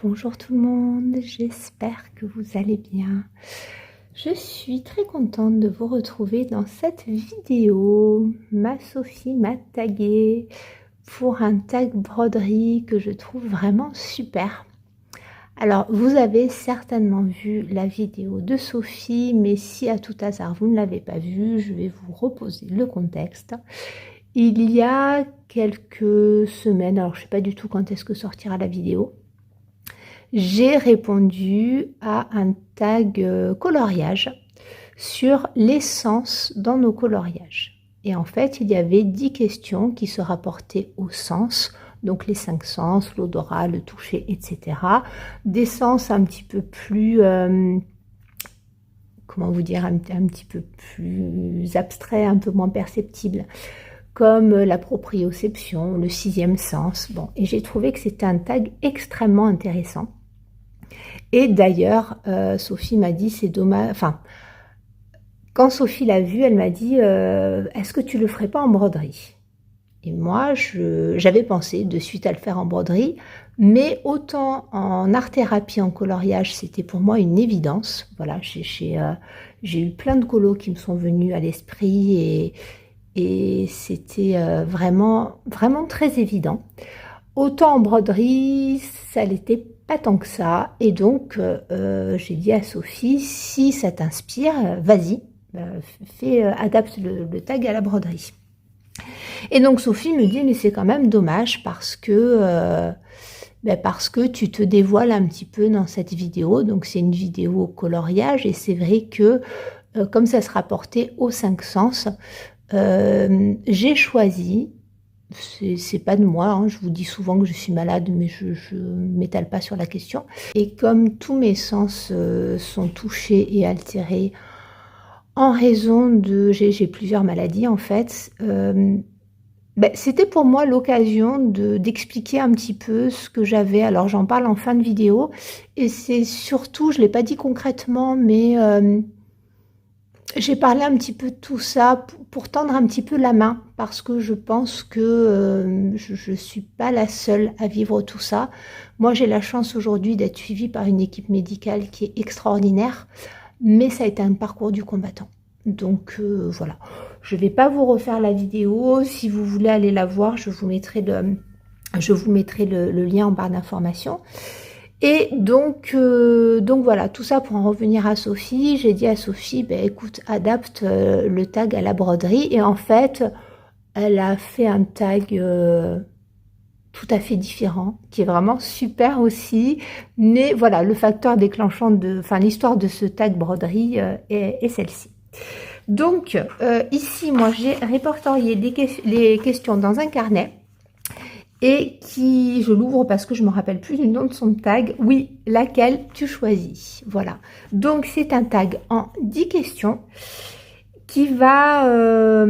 Bonjour tout le monde, j'espère que vous allez bien. Je suis très contente de vous retrouver dans cette vidéo. Ma Sophie m'a tagué pour un tag broderie que je trouve vraiment super. Alors, vous avez certainement vu la vidéo de Sophie, mais si à tout hasard vous ne l'avez pas vue, je vais vous reposer le contexte. Il y a quelques semaines, alors je ne sais pas du tout quand est-ce que sortira la vidéo, j'ai répondu à un tag coloriage sur l'essence dans nos coloriages. Et en fait, il y avait 10 questions qui se rapportaient au sens, donc les 5 sens, l'odorat, le toucher, etc. Des sens un petit peu plus, comment vous dire, un petit peu plus abstrait, un peu moins perceptible, comme la proprioception, le 6e sens. Bon, et j'ai trouvé que c'était un tag extrêmement intéressant. Et d'ailleurs, Sophie m'a dit, c'est dommage, enfin, quand Sophie l'a vu, elle m'a dit, est-ce que tu le ferais pas en broderie? Et moi, j'avais pensé de suite à le faire en broderie, mais autant en art-thérapie, en coloriage, c'était pour moi une évidence. Voilà, j'ai eu plein de colos qui me sont venus à l'esprit et c'était vraiment, vraiment très évident. Autant en broderie, ça l'était pas tant que ça. Et donc, j'ai dit à Sophie, si ça t'inspire, vas-y, adapte le tag à la broderie. Et donc, Sophie me dit, mais c'est quand même dommage parce que tu te dévoiles un petit peu dans cette vidéo. Donc, c'est une vidéo au coloriage et c'est vrai que, comme ça se rapportait aux 5 sens, j'ai choisi, c'est pas de moi, hein, je vous dis souvent que je suis malade, mais je m'étale pas sur la question. Et comme tous mes sens sont touchés et altérés en raison de... J'ai plusieurs maladies en fait, c'était pour moi l'occasion d'expliquer un petit peu ce que j'avais. Alors j'en parle en fin de vidéo, et c'est surtout, je ne l'ai pas dit concrètement, mais... j'ai parlé un petit peu de tout ça pour tendre un petit peu la main, parce que je pense que je ne suis pas la seule à vivre tout ça. Moi, j'ai la chance aujourd'hui d'être suivie par une équipe médicale qui est extraordinaire, mais ça a été un parcours du combattant. Donc voilà, je ne vais pas vous refaire la vidéo. Si vous voulez aller la voir, je vous mettrai le lien en barre d'information. Et donc voilà, tout ça pour en revenir à Sophie. J'ai dit à Sophie, écoute, adapte le tag à la broderie. Et en fait, elle a fait un tag tout à fait différent, qui est vraiment super aussi. Mais voilà, le facteur déclenchant l'histoire de ce tag broderie est celle-ci. Donc ici, moi, j'ai répertorié les questions dans un carnet. Et je l'ouvre parce que je me rappelle plus du nom de son tag. Oui, laquelle tu choisis. Voilà. Donc, c'est un tag en 10 questions qui va...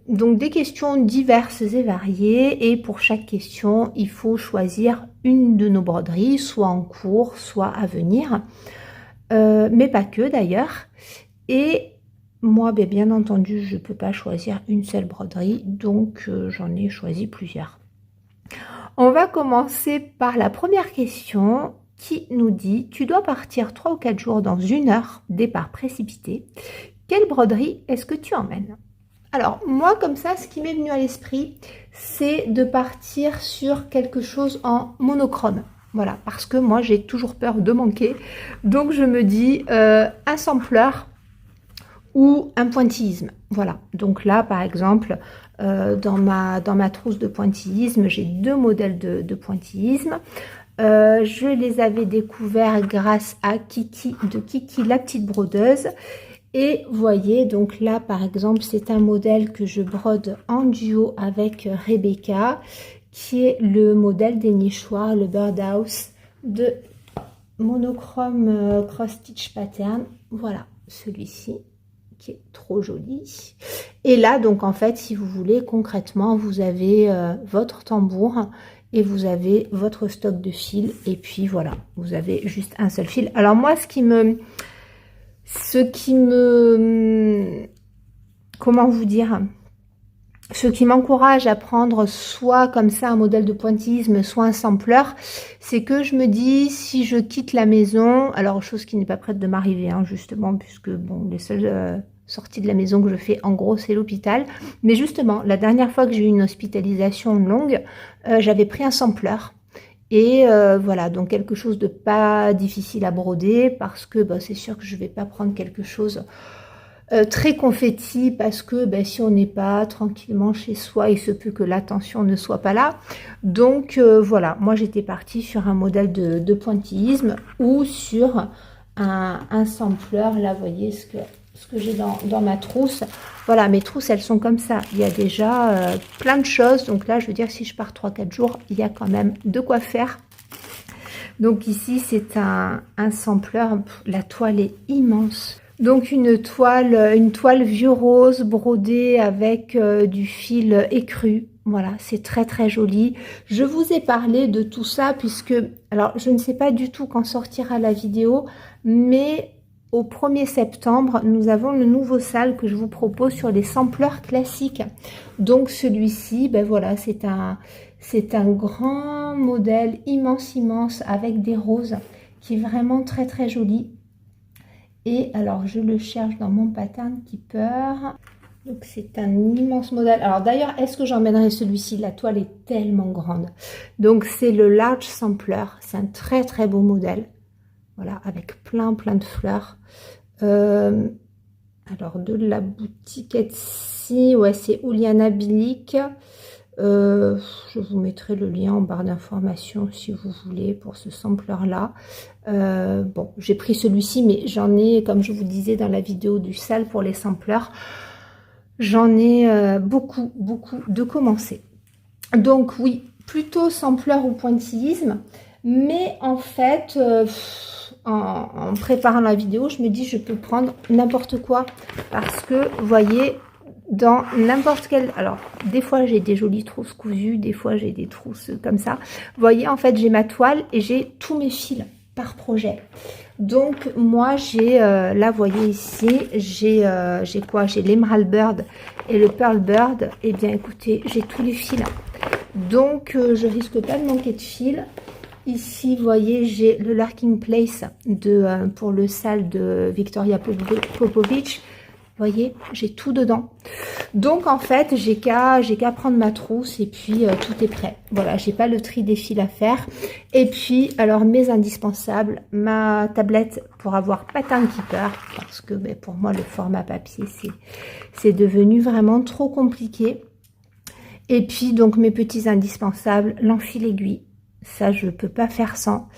donc, des questions diverses et variées. Et pour chaque question, il faut choisir une de nos broderies, soit en cours, soit à venir. Mais pas que d'ailleurs. Et moi, bien entendu, je ne peux pas choisir une seule broderie. Donc, j'en ai choisi plusieurs. On va commencer par la première question qui nous dit « Tu dois partir 3 ou 4 jours dans 1 heure, départ précipité. Quelle broderie est-ce que tu emmènes ?» Alors, moi, comme ça, ce qui m'est venu à l'esprit, c'est de partir sur quelque chose en monochrome. Voilà, parce que moi, j'ai toujours peur de manquer. Donc, je me dis un sampleur ou un pointillisme. Voilà, donc là, par exemple... dans ma trousse de pointillisme, j'ai 2 modèles de pointillisme. Je les avais découverts grâce à Kiki, de Kiki la petite brodeuse. Et vous voyez, donc là, par exemple, c'est un modèle que je brode en duo avec Rebecca, qui est le modèle des nichoirs, le Birdhouse de monochrome cross stitch pattern. Voilà, celui-ci, qui est trop joli. Et là, donc en fait, si vous voulez, concrètement, vous avez votre tambour et vous avez votre stock de fil. Et puis voilà, vous avez juste un seul fil. Alors moi, comment vous dire, ce qui m'encourage à prendre soit comme ça un modèle de pointillisme, soit un sampler, c'est que je me dis, si je quitte la maison, alors chose qui n'est pas prête de m'arriver, hein, justement, puisque bon, les seules sorties de la maison que je fais, en gros, c'est l'hôpital. Mais justement, la dernière fois que j'ai eu une hospitalisation longue, j'avais pris un sampler. Et voilà, donc quelque chose de pas difficile à broder, parce que bah, c'est sûr que je vais pas prendre quelque chose très confetti, parce que ben, si on n'est pas tranquillement chez soi, il se peut que l'attention ne soit pas là. Donc voilà, moi j'étais partie sur un modèle de pointillisme ou sur un sampler. Là, vous voyez ce que j'ai dans ma trousse. Voilà, mes trousses, elles sont comme ça. Il y a déjà plein de choses. Donc là, je veux dire, si je pars 3-4 jours, il y a quand même de quoi faire. Donc ici, c'est un sampler. La toile est immense. Donc une toile vieux rose brodée avec du fil écru. Voilà, c'est très très joli. Je vous ai parlé de tout ça puisque, alors je ne sais pas du tout quand sortira la vidéo, mais au 1er septembre, nous avons le nouveau sale que je vous propose sur les sampleurs classiques. Donc celui-ci, ben voilà, c'est un grand modèle immense avec des roses qui est vraiment très très joli. Et alors, je le cherche dans mon pattern keeper. Donc, c'est un immense modèle. Alors, d'ailleurs, est-ce que j'emmènerai celui-ci? La toile est tellement grande. Donc, c'est le Large Sampler. C'est un très, très beau modèle. Voilà, avec plein de fleurs. Alors, de la boutique Etsy, ouais, c'est Uliana Bilic. Je vous mettrai le lien en barre d'information si vous voulez pour ce sampler là. Bon, j'ai pris celui-ci, mais j'en ai, comme je vous disais dans la vidéo du sale pour les sampleurs, j'en ai beaucoup de commencer. Donc oui, plutôt sampler ou pointillisme, mais en fait en préparant la vidéo, je me dis je peux prendre n'importe quoi parce que vous voyez, dans n'importe quel... Alors, des fois, j'ai des jolies trousses cousues, des fois, j'ai des trousses comme ça. Vous voyez, en fait, j'ai ma toile et j'ai tous mes fils par projet. Donc, moi, j'ai... là, vous voyez ici, j'ai quoi? J'ai l'Emerald Bird et le Pearl Bird. Eh bien, écoutez, j'ai tous les fils. Donc, je risque pas de manquer de fils. Ici, vous voyez, j'ai le Larking Place pour le sale de Victoria Popovic. Vous voyez, j'ai tout dedans. Donc, en fait, j'ai qu'à prendre ma trousse et puis tout est prêt. Voilà, j'ai pas le tri des fils à faire. Et puis, alors, mes indispensables, ma tablette pour avoir pattern keeper. Parce que ben, pour moi, le format papier, c'est devenu vraiment trop compliqué. Et puis, donc, mes petits indispensables, l'enfil aiguille. Ça, je peux pas faire sans.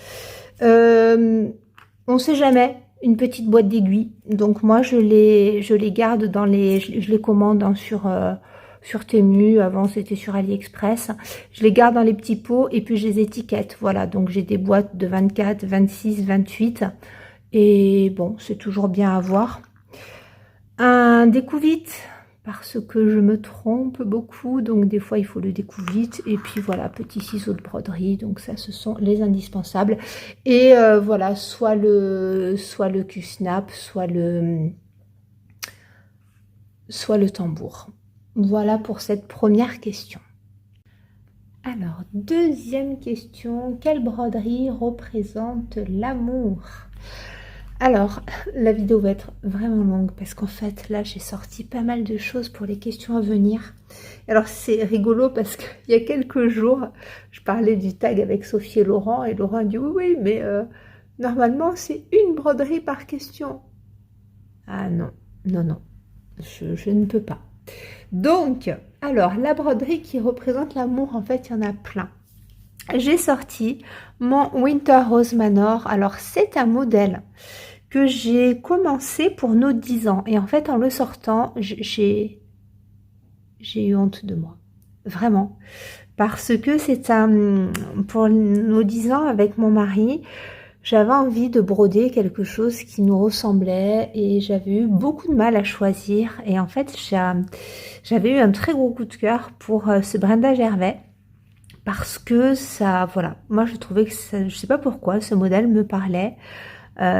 On sait jamais. Une petite boîte d'aiguilles, donc moi je les garde dans les, je les commande hein, sur Temu, avant c'était sur AliExpress, je les garde dans les petits pots et puis je les étiquette, voilà, donc j'ai des boîtes de 24, 26, 28 et bon, c'est toujours bien à voir. Un découvite, parce que je me trompe beaucoup, donc des fois il faut le découvite, et puis voilà, petit ciseau de broderie, donc ça ce sont les indispensables, et voilà, soit le Q-snap, soit le tambour. Voilà pour cette première question. Alors, deuxième question, quelle broderie représente l'amour? Alors, la vidéo va être vraiment longue parce qu'en fait, là, j'ai sorti pas mal de choses pour les questions à venir. Alors, c'est rigolo parce qu'il y a quelques jours, je parlais du tag avec Sophie et Laurent a dit oui, mais normalement, c'est une broderie par question. Ah non, je ne peux pas. Donc, alors, la broderie qui représente l'amour, en fait, il y en a plein. J'ai sorti mon Winter Rose Manor. Alors, c'est un modèle que j'ai commencé pour nos 10 ans. Et en fait, en le sortant, j'ai eu honte de moi. Vraiment. Parce que c'est pour nos 10 ans avec mon mari, j'avais envie de broder quelque chose qui nous ressemblait et j'avais eu beaucoup de mal à choisir. Et en fait, j'avais eu un très gros coup de cœur pour ce Brenda Gervais. Parce que ça, voilà, moi je trouvais que ça, je sais pas pourquoi, ce modèle me parlait.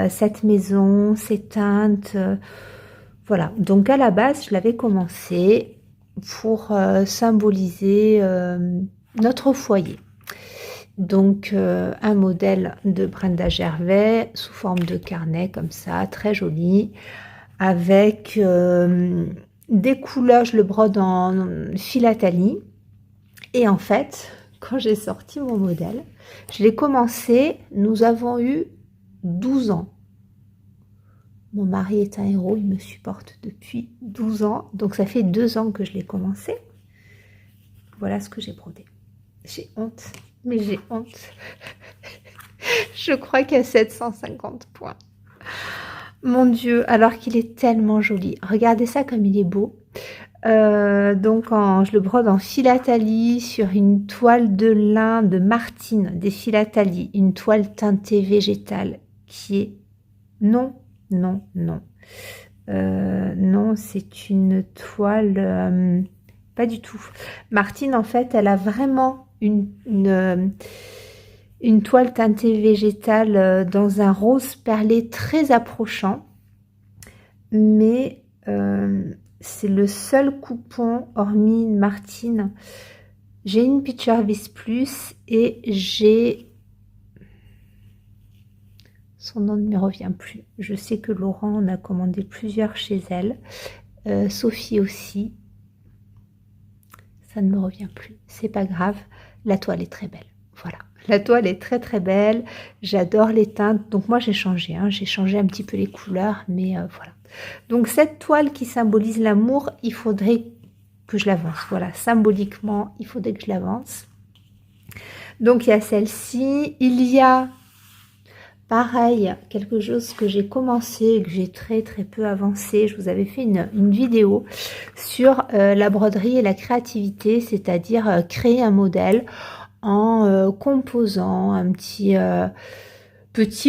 Cette maison, ces teintes, voilà. Donc à la base, je l'avais commencé pour symboliser notre foyer. Donc un modèle de Brenda Gervais sous forme de carnet comme ça, très joli, avec des couleurs, je le brode en philatélie. Et en fait, quand j'ai sorti mon modèle, je l'ai commencé, nous avons eu 12 ans. Mon mari est un héros, il me supporte depuis 12 ans. Donc ça fait 2 ans que je l'ai commencé. Voilà ce que j'ai brodé. J'ai honte, mais j'ai honte. Je crois qu'il y a 750 points. Mon Dieu, alors qu'il est tellement joli. Regardez ça comme il est beau. Donc je le brode en philatélie sur une toile de lin de Martine, des philatélies, une toile teintée végétale qui est non, c'est une toile pas du tout. Martine, en fait, elle a vraiment une toile teintée végétale dans un rose perlé très approchant, mais c'est le seul coupon, hormis une Martine. J'ai une Picture Vis Plus et j'ai... Son nom ne me revient plus. Je sais que Laurent en a commandé plusieurs chez elle. Sophie aussi. Ça ne me revient plus. C'est pas grave. La toile est très belle. Voilà. La toile est très très belle. J'adore les teintes. Donc moi j'ai changé. J'ai changé un petit peu les couleurs. Mais voilà. Donc cette toile qui symbolise l'amour, il faudrait que je l'avance. Voilà. Symboliquement, il faudrait que je l'avance. Donc il y a celle-ci. Il y a... pareil, quelque chose que j'ai commencé, que j'ai très très peu avancé. Je vous avais fait une vidéo sur la broderie et la créativité, c'est-à-dire créer un modèle en composant un petit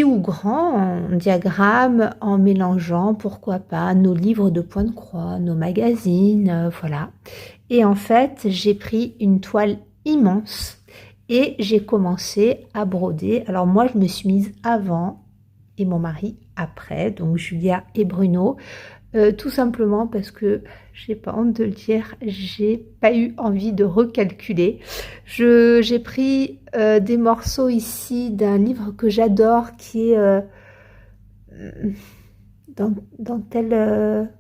ou grand en diagramme, en mélangeant, pourquoi pas, nos livres de point de croix, nos magazines, voilà. Et en fait, j'ai pris une toile immense et j'ai commencé à broder. Alors moi, je me suis mise avant et mon mari après, donc Julia et Bruno, tout simplement parce que, j'ai pas honte de le dire, j'ai pas eu envie de recalculer. J'ai pris des morceaux ici d'un livre que j'adore qui est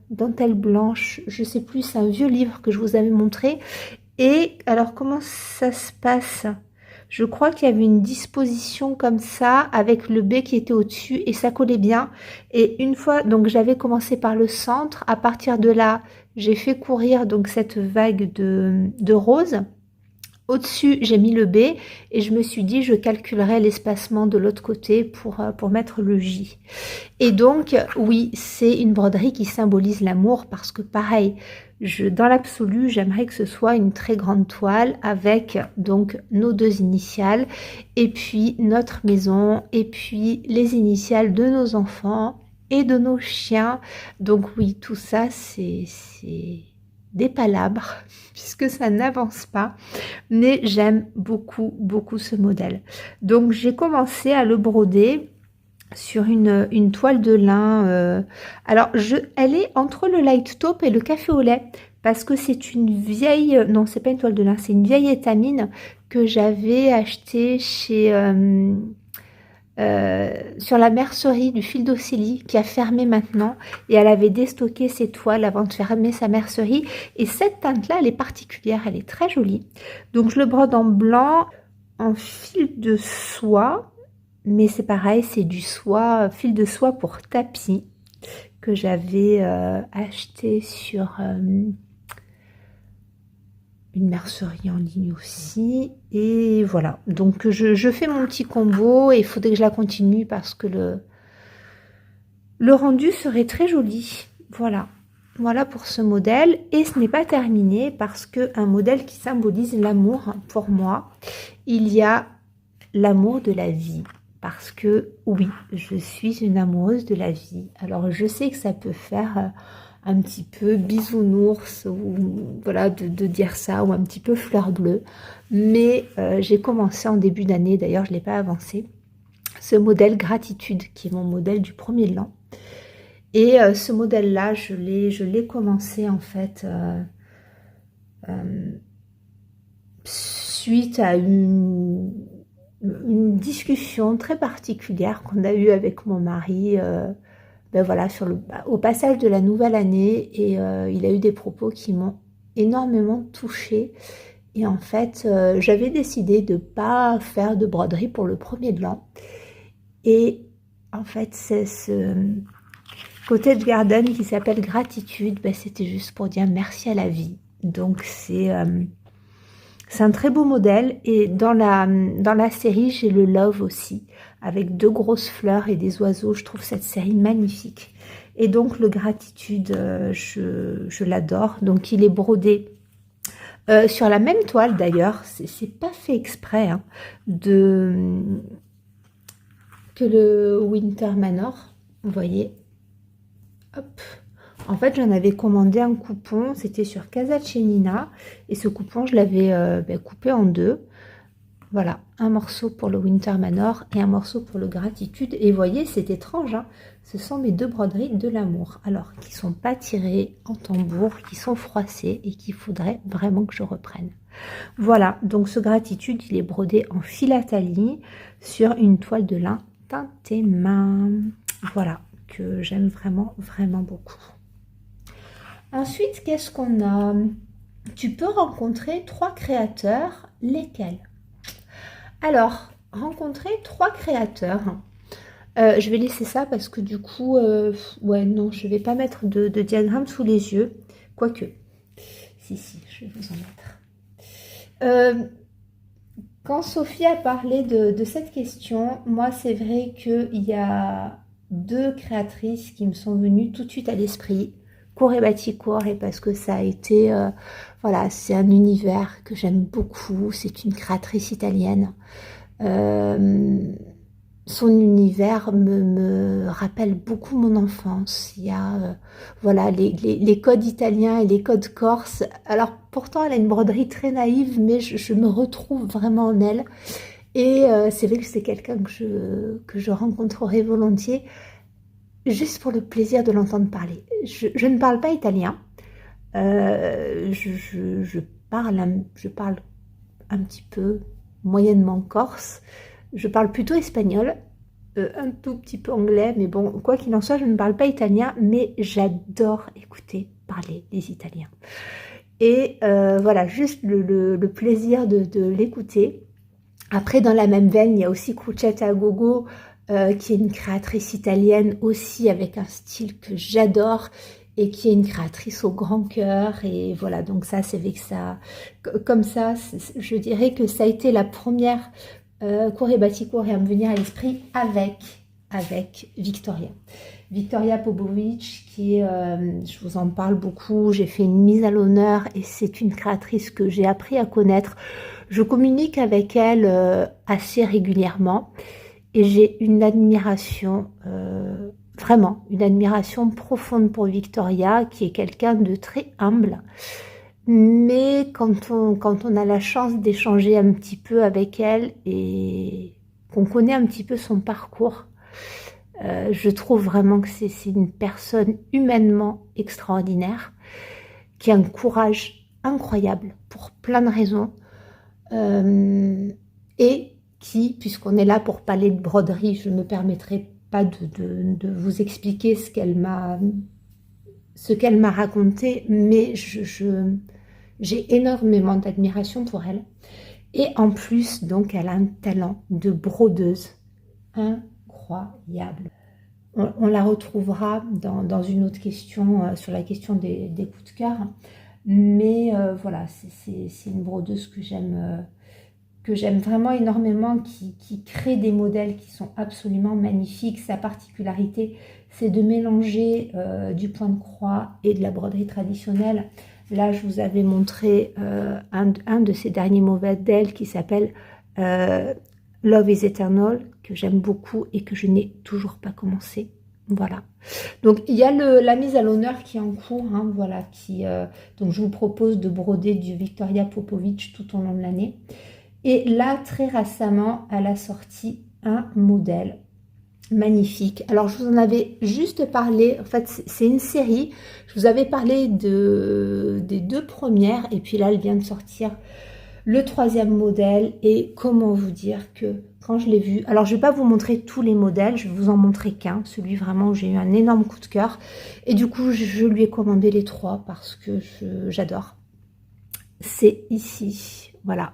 dentelle blanche, je sais plus, c'est un vieux livre que je vous avais montré. Et alors comment ça se passe ? Je crois qu'il y avait une disposition comme ça avec le B qui était au-dessus et ça collait bien. Et une fois, donc j'avais commencé par le centre. À partir de là, j'ai fait courir donc cette vague de rose. Au-dessus, j'ai mis le B et je me suis dit je calculerai l'espacement de l'autre côté pour mettre le J. Et donc, oui, c'est une broderie qui symbolise l'amour parce que pareil, dans l'absolu, j'aimerais que ce soit une très grande toile avec donc nos 2 initiales et puis notre maison et puis les initiales de nos enfants et de nos chiens. Donc oui, tout ça, c'est des palabres puisque ça n'avance pas, mais j'aime beaucoup beaucoup ce modèle. Donc j'ai commencé à le broder sur une toile de lin. Alors elle est entre le light taupe et le café au lait parce que c'est une vieille, non c'est pas une toile de lin, c'est une vieille étamine que j'avais achetée chez sur la mercerie du Fil d'Océlie qui a fermé maintenant et elle avait déstocké ses toiles avant de fermer sa mercerie et cette teinte là elle est particulière, elle est très jolie. Donc je le brode en blanc en fil de soie, mais c'est pareil, c'est du soie, fil de soie pour tapis que j'avais acheté sur une mercerie en ligne aussi. Et voilà, donc je fais mon petit combo et il faudrait que je la continue parce que le rendu serait très joli. Voilà. Voilà pour ce modèle. Et ce n'est pas terminé parce qu'un modèle qui symbolise l'amour, pour moi, il y a l'amour de la vie. Parce que oui, je suis une amoureuse de la vie. Alors je sais que ça peut faire un petit peu bisounours ou voilà de dire ça, ou un petit peu fleur bleue. Mais j'ai commencé en début d'année, d'ailleurs je ne l'ai pas avancé, ce modèle gratitude qui est mon modèle du premier de l'an. Et ce modèle-là, je l'ai commencé en fait suite à une discussion très particulière qu'on a eue avec mon mari, ben voilà, au passage de la nouvelle année, et il a eu des propos qui m'ont énormément touchée. Et en fait, j'avais décidé de ne pas faire de broderie pour le 1er de l'an. Et en fait, c'est ce Cottage Garden qui s'appelle Gratitude, ben, c'était juste pour dire merci à la vie. Donc c'est un très beau modèle, et dans la série j'ai le Love aussi, avec 2 grosses fleurs et des oiseaux. Je trouve cette série magnifique. Et donc le Gratitude, je l'adore. Donc il est brodé sur la même toile d'ailleurs, c'est pas fait exprès, hein, que le Winter Manor, vous voyez. Hop. En fait, j'en avais commandé un coupon, c'était sur Casa Cenina, et ce coupon, je l'avais coupé en 2. Voilà, un morceau pour le Winter Manor et un morceau pour le Gratitude. Et vous voyez, c'est étrange, hein, ce sont mes 2 broderies de l'amour, alors qui ne sont pas tirées en tambour, qui sont froissées et qu'il faudrait vraiment que je reprenne. Voilà, donc ce Gratitude, il est brodé en philatanie sur une toile de lin teintée main. Voilà, que j'aime vraiment, vraiment beaucoup. Ensuite, qu'est-ce qu'on a? Tu peux rencontrer 3 créateurs, lesquels? Alors, rencontrer 3 créateurs. Je vais laisser ça parce que du coup, ouais, non, je ne vais pas mettre de diagramme sous les yeux. Quoique, si, je vais vous en mettre. Quand Sophie a parlé de cette question, moi, c'est vrai qu'il y a 2 créatrices qui me sont venues tout de suite à l'esprit. Cour Batik-Cour, et parce que ça a été, voilà, c'est un univers que j'aime beaucoup. C'est une créatrice italienne. Son univers me rappelle beaucoup mon enfance. Il y a voilà, les codes italiens et les codes corses. Alors pourtant, elle a une broderie très naïve, mais je me retrouve vraiment en elle. Et c'est vrai que c'est quelqu'un que je rencontrerai volontiers, juste pour le plaisir de l'entendre parler. Je ne parle pas italien. Je parle un petit peu moyennement corse. Je parle plutôt espagnol, un tout petit peu anglais, mais bon, quoi qu'il en soit, je ne parle pas italien, mais j'adore écouter parler les Italiens. Et voilà, juste le plaisir de l'écouter. Après, dans la même veine, il y a aussi Crocetta Gogo, qui est une créatrice italienne aussi, avec un style que j'adore, et qui est une créatrice au grand cœur. Et voilà, donc ça, c'est vrai que ça, comme ça, je dirais que ça a été la première Cour Batik-Cour à me venir à l'esprit avec Victoria. Victoria Popovic, qui est, je vous en parle beaucoup, j'ai fait une mise à l'honneur, et c'est une créatrice que j'ai appris à connaître. Je communique avec elle assez régulièrement, et j'ai une admiration, vraiment une admiration profonde pour Victoria, qui est quelqu'un de très humble. Mais quand on a la chance d'échanger un petit peu avec elle et qu'on connaît un petit peu son parcours, je trouve vraiment que c'est une personne humainement extraordinaire, qui a un courage incroyable pour plein de raisons, et qui, puisqu'on est là pour parler de broderie, je ne me permettrai pas de vous expliquer ce qu'elle m'a raconté, mais j'ai énormément d'admiration pour elle. Et en plus, donc, elle a un talent de brodeuse incroyable. On la retrouvera dans une autre question, sur la question des coups de cœur. Mais voilà, c'est une brodeuse que j'aime vraiment énormément, qui crée des modèles qui sont absolument magnifiques. Sa particularité, c'est de mélanger du point de croix et de la broderie traditionnelle. Là, je vous avais montré un de ces derniers modèles qui s'appelle Love is Eternal, que j'aime beaucoup et que je n'ai toujours pas commencé. Voilà. Donc, il y a la mise à l'honneur qui est en cours. Hein, voilà, donc, je vous propose de broder du Victoria Popovic tout au long de l'année. Et là, très récemment, elle a sorti un modèle magnifique. Alors, je vous en avais juste parlé. En fait, c'est une série. Je vous avais parlé des 2 premières. Et puis là, elle vient de sortir le 3e modèle. Et comment vous dire que quand je l'ai vu... Alors, je ne vais pas vous montrer tous les modèles. Je vais vous en montrer qu'un. Celui vraiment où j'ai eu un énorme coup de cœur. Et du coup, je lui ai commandé les 3 parce que j'adore. C'est ici. Voilà.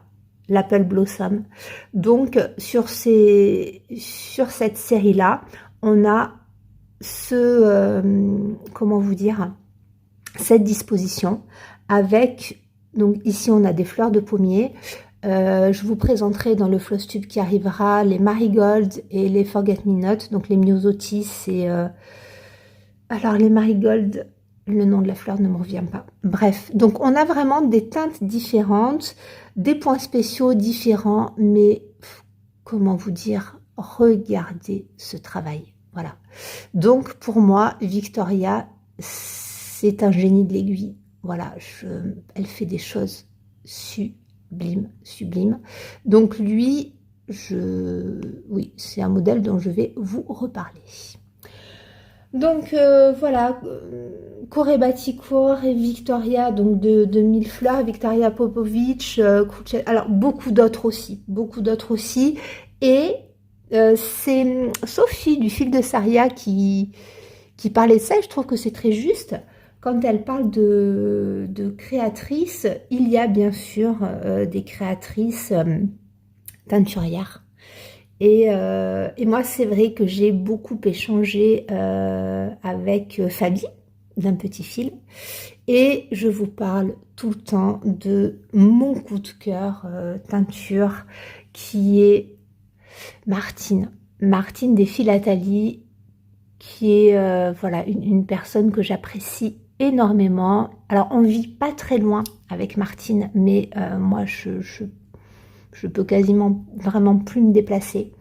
L'Apple Blossom. Donc, sur cette série-là, on a comment vous dire, cette disposition avec, donc ici on a des fleurs de pommier. Je vous présenterai dans le floss tube qui arrivera les marigolds et les forget me not, donc les myosotis et alors les marigolds, le nom de la fleur ne me revient pas. Bref, donc on a vraiment des teintes différentes, des points spéciaux différents, mais comment vous dire, regardez ce travail. Voilà. Donc pour moi, Victoria, c'est un génie de l'aiguille. Voilà, elle fait des choses sublimes, sublimes. Donc lui, oui, c'est un modèle dont je vais vous reparler. Donc voilà, Korey Batikwork et Victoria, donc de Mille Fleurs, Victoria Popovic, alors beaucoup d'autres aussi. Et c'est Sophie du fil de Saria qui parlait de ça, et je trouve que c'est très juste. Quand elle parle de créatrices, il y a bien sûr des créatrices teinturières. Et moi, c'est vrai que j'ai beaucoup échangé avec Fabi, d'un petit fil. Et je vous parle tout le temps de mon coup de cœur teinture, qui est Martine. Martine des Philatalies, qui est voilà, une personne que j'apprécie énormément. Alors, on vit pas très loin avec Martine, mais moi, je peux quasiment vraiment plus me déplacer.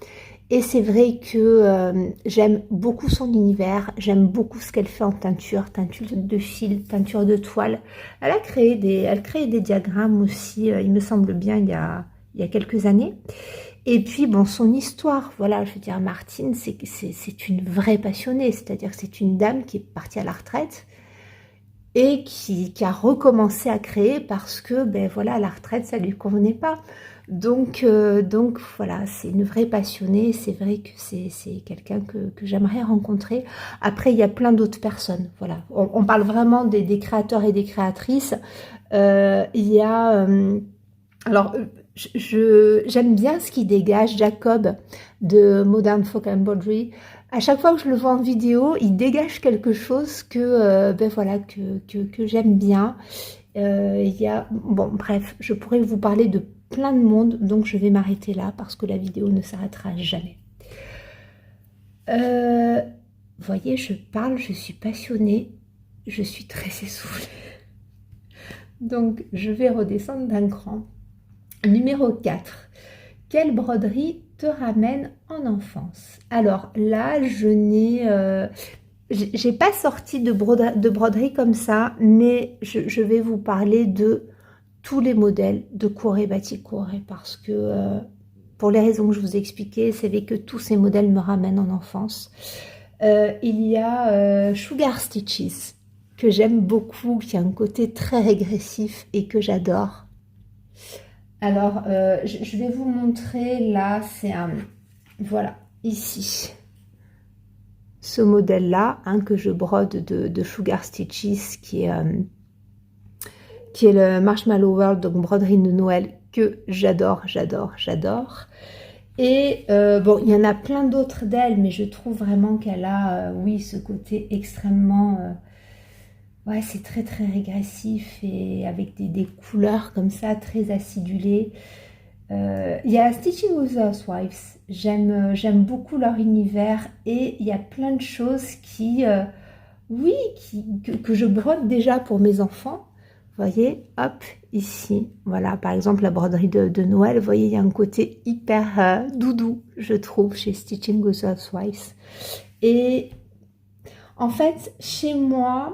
Et c'est vrai que j'aime beaucoup son univers, j'aime beaucoup ce qu'elle fait en teinture de fil, teinture de toile. Elle crée des diagrammes aussi, il me semble bien, il y a quelques années. Et puis, bon, son histoire, voilà, je veux dire, Martine, c'est une vraie passionnée, c'est-à-dire que c'est une dame qui est partie à la retraite et qui a recommencé à créer parce que, ben voilà, à la retraite, ça lui convenait pas. Donc voilà, c'est une vraie passionnée, c'est vrai que c'est quelqu'un que j'aimerais rencontrer. Après, il y a plein d'autres personnes, voilà. On parle vraiment des créateurs et des créatrices. Il y a... alors, j'aime bien ce qui dégage Jacob de Modern Folk Embroidery. À chaque fois que je le vois en vidéo, il dégage quelque chose que, ben voilà, que j'aime bien. Il y a... Bon, bref, je pourrais vous parler de plein de monde, donc je vais m'arrêter là parce que la vidéo ne s'arrêtera jamais. Vous voyez, je parle, je suis passionnée, je suis très essoufflée. Donc, je vais redescendre d'un cran. Numéro 4. Quelle broderie te ramène en enfance? Alors là, je n'ai... j'ai pas sorti de broderie comme ça, mais je vais vous parler de tous les modèles de Korey Batikwork parce que pour les raisons que je vous ai expliquées, c'est vrai que tous ces modèles me ramènent en enfance. Il y a Sugar Stitches que j'aime beaucoup, qui a un côté très régressif et que j'adore. Alors, je vais vous montrer là, c'est un... Voilà, ici. Ce modèle-là, hein, que je brode de Sugar Stitches, qui est le Marshmallow World, donc broderie de Noël, que j'adore. Et bon, il y en a plein d'autres d'elle, mais je trouve vraiment qu'elle a, oui, ce côté extrêmement... ouais, c'est très très régressif et avec des couleurs comme ça, très acidulées. Il y a Stitching with Housewives, j'aime beaucoup leur univers et il y a plein de choses qui, oui, que je brode déjà pour mes enfants. Vous voyez, hop, ici, voilà, par exemple la broderie de Noël, vous voyez, il y a un côté hyper doudou, je trouve, chez Stitching with Housewives. Et en fait, chez moi,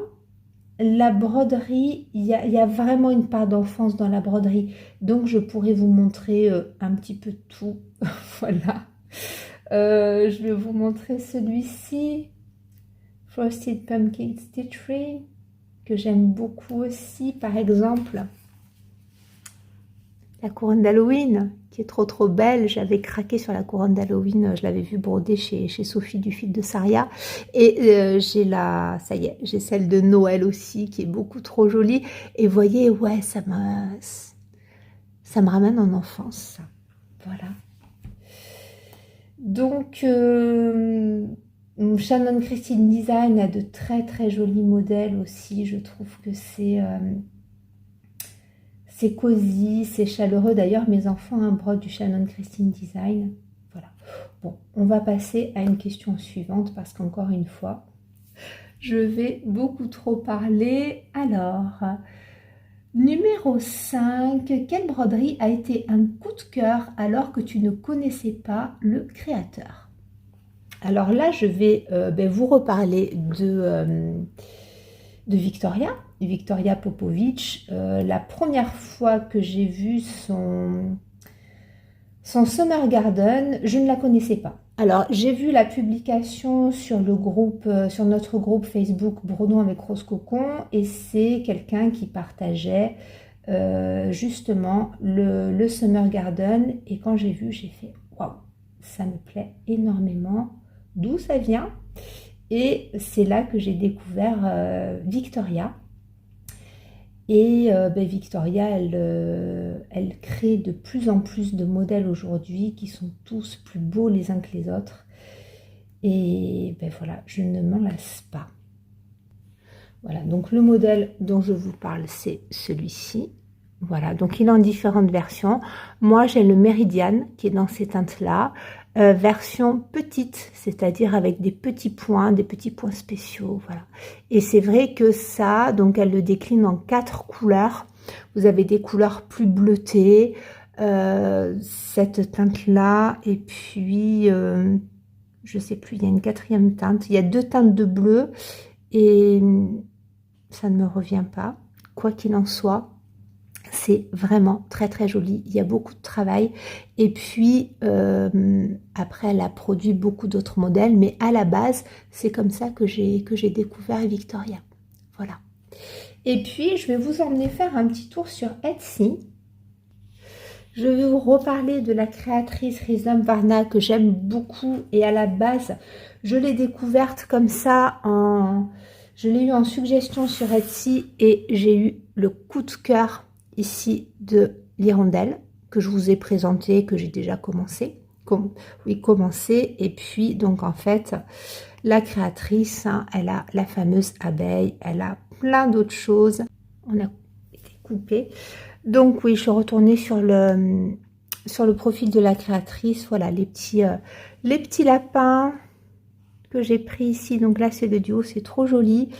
la broderie, il y a vraiment une part d'enfance dans la broderie. Donc, je pourrais vous montrer un petit peu tout. Voilà. Je vais vous montrer celui-ci, Frosted Pumpkin Stitchery, que j'aime beaucoup aussi. Par exemple, la couronne d'Halloween, qui est trop belle. J'avais craqué sur la couronne d'Halloween, je l'avais vue brodée chez Sophie du fil de Saria. Et j'ai ça y est, j'ai celle de Noël aussi, qui est beaucoup trop jolie. Et vous voyez, ouais, ça me ramène en enfance, ça. Voilà. Donc, Shannon Christine Design a de très jolis modèles aussi. Je trouve que c'est cosy, c'est chaleureux. D'ailleurs, mes enfants brodent du Shannon Christine Design. Voilà. Bon, on va passer à une question suivante parce qu'encore une fois, je vais beaucoup trop parler. Alors, numéro 5, quelle broderie a été un coup de cœur alors que tu ne connaissais pas le créateur? Alors là, je vais vous reparler de Victoria Popovic. La première fois que j'ai vu son Summer Garden, je ne la connaissais pas. Alors, j'ai vu la publication sur le groupe, sur notre groupe Facebook Brodons avec Rose Cocon, et c'est quelqu'un qui partageait justement le Summer Garden. Et quand j'ai vu, j'ai fait waouh, ça me plaît énormément. D'où ça vient? Et c'est là que j'ai découvert Victoria. Et Victoria, elle crée de plus en plus de modèles aujourd'hui qui sont tous plus beaux les uns que les autres. Et voilà, je ne m'en lasse pas. Voilà, donc le modèle dont je vous parle, c'est celui-ci. Voilà, donc il est en différentes versions. Moi, j'ai le Méridiane qui est dans ces teintes-là. Version petite, c'est-à-dire avec des petits points spéciaux, voilà. Et c'est vrai que ça, donc elle le décline en 4 couleurs. Vous avez des couleurs plus bleutées, cette teinte-là, et puis, je sais plus, il y a une 4e teinte. Il y a 2 teintes de bleu, et ça ne me revient pas. Quoi qu'il en soit, c'est vraiment très joli. Il y a beaucoup de travail. Et puis, après, elle a produit beaucoup d'autres modèles. Mais à la base, c'est comme ça que j'ai découvert Victoria. Voilà. Et puis, je vais vous emmener faire un petit tour sur Etsy. Je vais vous reparler de la créatrice Rizom Varna que j'aime beaucoup. Et à la base, je l'ai découverte comme ça Je l'ai eu en suggestion sur Etsy et j'ai eu le coup de cœur ici de l'hirondelle que je vous ai présenté, que j'ai déjà commencé. Et puis donc en fait la créatrice, elle a la fameuse abeille, elle a plein d'autres choses. On a été coupé. Donc oui, je suis retournée sur le profil de la créatrice. Voilà les petits lapins que j'ai pris ici. Donc là c'est le duo, c'est trop joli.